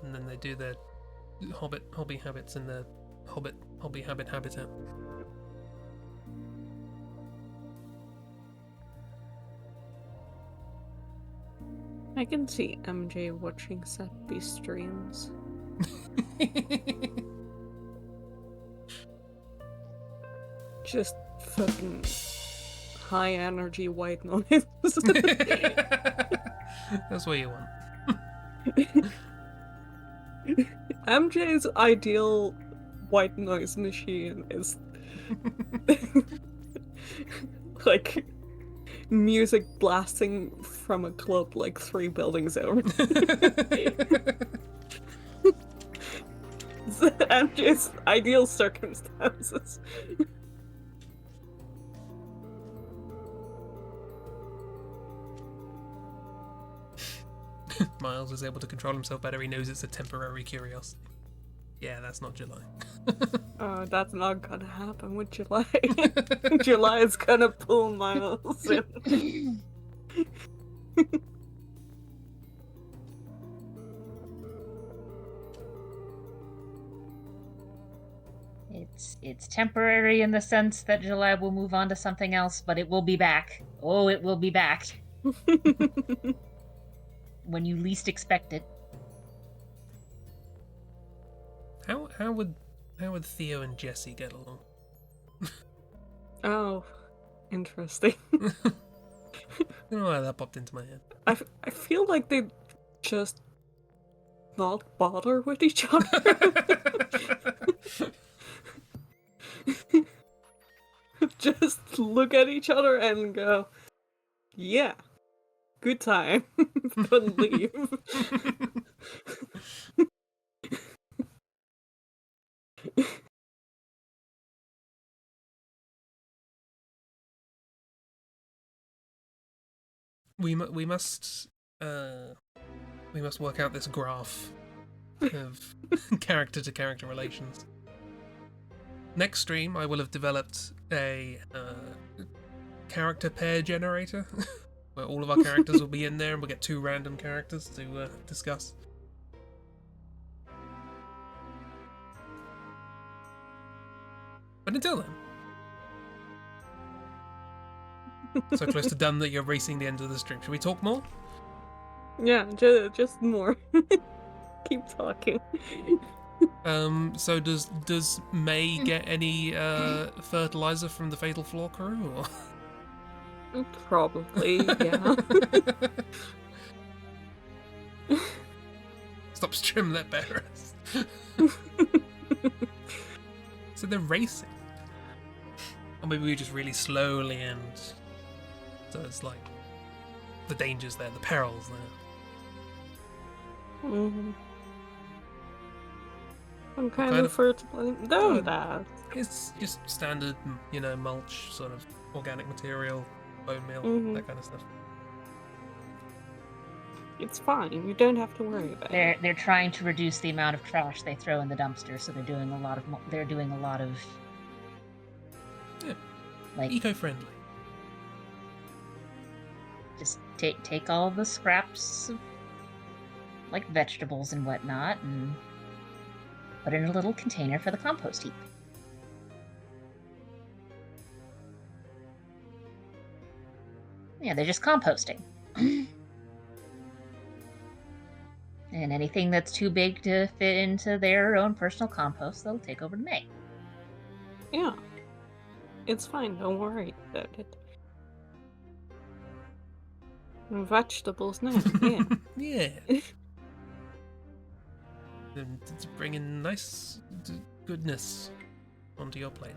And then they do their hobbit hobby habits in the hobbit hobby habit habitat. I can see MJ watching Seppi streams. Just fucking high energy white noise. That's what you want. MJ's ideal white noise machine is like music blasting from a club like 3 buildings over. MJ's ideal circumstances. Miles is able to control himself better. He knows it's a temporary curiosity. Yeah, that's not July. Oh, that's not gonna happen with July. July is gonna pull Miles in. It's temporary in the sense that July will move on to something else, but it will be back. Oh, it will be back. When you least expect it. How would Theo and Jesse get along? Oh, interesting. I don't know why that popped into my head. I feel like they just not bother with each other. Just look at each other and go, yeah, good time, but leave. We must work out this graph of character to character relations. Next stream, I will have developed a character pair generator where all of our characters will be in there, and we'll get 2 random characters to discuss. But until then, so close to done that you're racing the end of the stream. Should we talk more? Yeah, just more. Keep talking. So does May get any fertilizer from the Fatal Flaw crew? Or? Probably, yeah. Stop streaming that bearers. So they're racing. Or maybe we just really slowly and so it's like the dangers there, the perils there. Mm-hmm. I'm kind of fertile. Don't that. It's just standard, mulch, sort of organic material, bone meal, that kind of stuff. It's fine. You don't have to worry about it. They're trying to reduce the amount of trash they throw in the dumpster, so they're doing a lot of like eco-friendly. Just take all the scraps of, like vegetables and whatnot and put it in a little container for the compost heap. Yeah, they're just composting. And anything that's too big to fit into their own personal compost, they'll take over to May. Yeah. It's fine, don't worry about it. Vegetables now, yeah. Yeah. And it's bringing nice goodness onto your plate.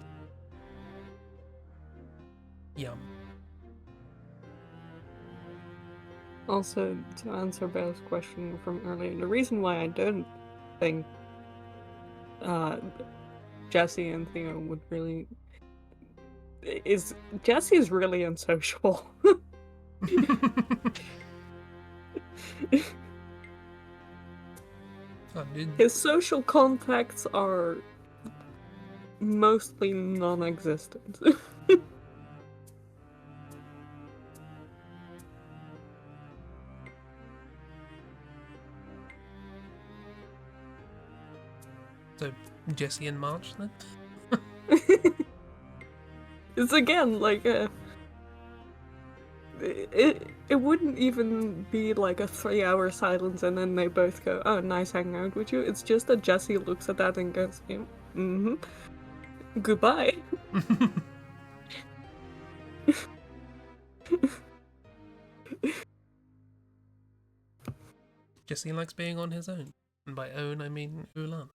Yum. Also, to answer Bell's question from earlier, the reason why I don't think Jesse and Theo would really is Jesse is really unsociable. His social contacts are mostly non-existent. So, Jesse in March, then? It's again like it wouldn't even be like a 3-hour silence and then they both go, "Oh, nice hanging out with you." It's just that Jesse looks at that and goes, "Yeah, goodbye." Jesse likes being on his own. And by own, I mean Ulan.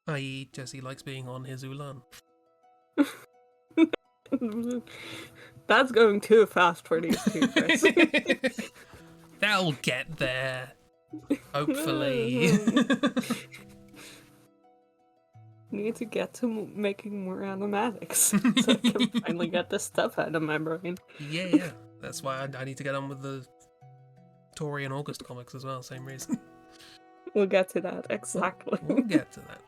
I.e., Jesse likes being on his Ulan. That's going too fast for these two, Chris. They'll get there. Hopefully. Need to get to making more animatics so I can finally get this stuff out of my brain. Yeah. That's why I need to get on with the Tori and August comics as well, same reason. We'll get to that, exactly. We'll get to that.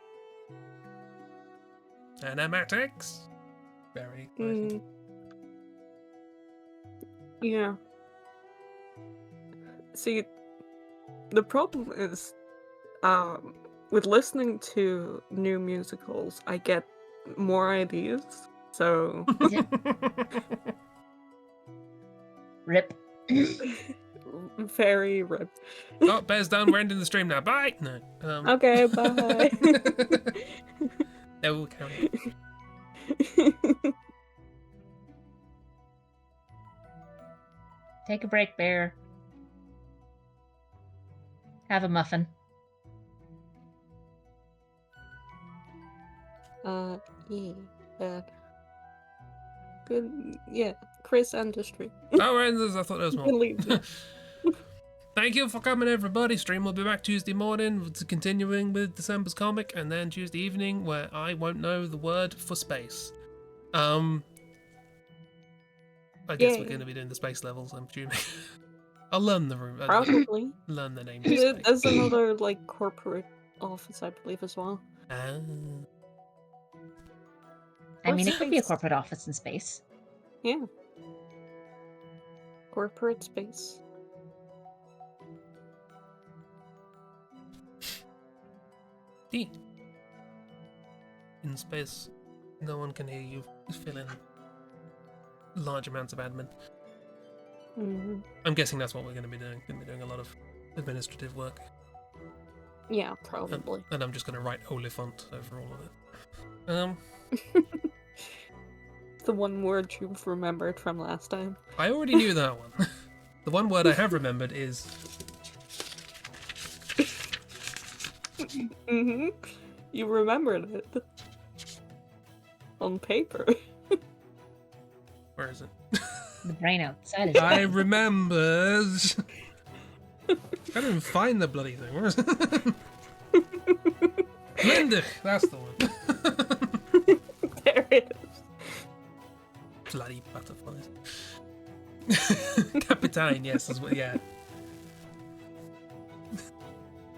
Animatics. Very exciting. Yeah. See, the problem is, with listening to new musicals, I get more ideas, so... Rip. Very rip. Oh, bear's done, we're ending the stream now. Bye! No. Okay, bye. No, we'll carry on. Take a break, Bear. Have a muffin. Yeah. Good, yeah. Chris and the stream. Oh, right, I thought there was You can more. leave now. Thank you for coming, everybody. Stream will be back Tuesday morning, continuing with December's comic, and then Tuesday evening, where I won't know the word for space. I guess we're going to be doing the space levels, I'm assuming. I'll learn the room. Probably. Learn the name. There's another, like, corporate office, I believe, as well. I mean, it could be a space. corporate office in space. Yeah. Corporate space. In space, no one can hear you fill in large amounts of admin. Mm-hmm. I'm guessing that's what we're going to be doing. Going to be doing a lot of administrative work. Yeah, probably. And I'm just going to write Oliphant over all of it. the one word you've remembered from last time. I already knew that one. The one word I have remembered is... Mm-hmm. You remembered it. On paper. Where is it? The brain outside is I remembered. I can't even find the bloody thing. Where is it? Blendig, that's the one. There it is. Bloody butterflies. Captain, yes, is what. Yeah.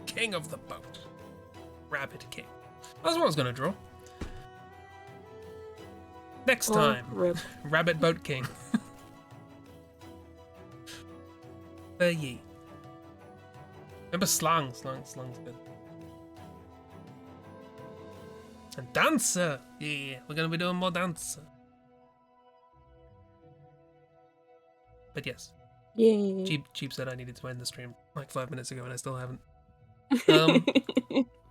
King of the boat. Rabbit King. That's what I was gonna draw. Next time, Rip. Rabbit Boat King. Ye. Remember slang. Slang's good. And dancer. Yeah, we're gonna be doing more dancer. But yes, Yay. Cheap said I needed to end the stream like 5 minutes ago, and I still haven't.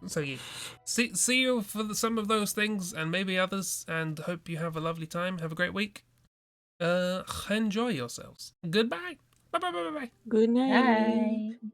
So yeah, see you for some of those things and maybe others, and hope you have a lovely time. Have a great week. Enjoy yourselves. Goodbye. Bye. Good night. Bye.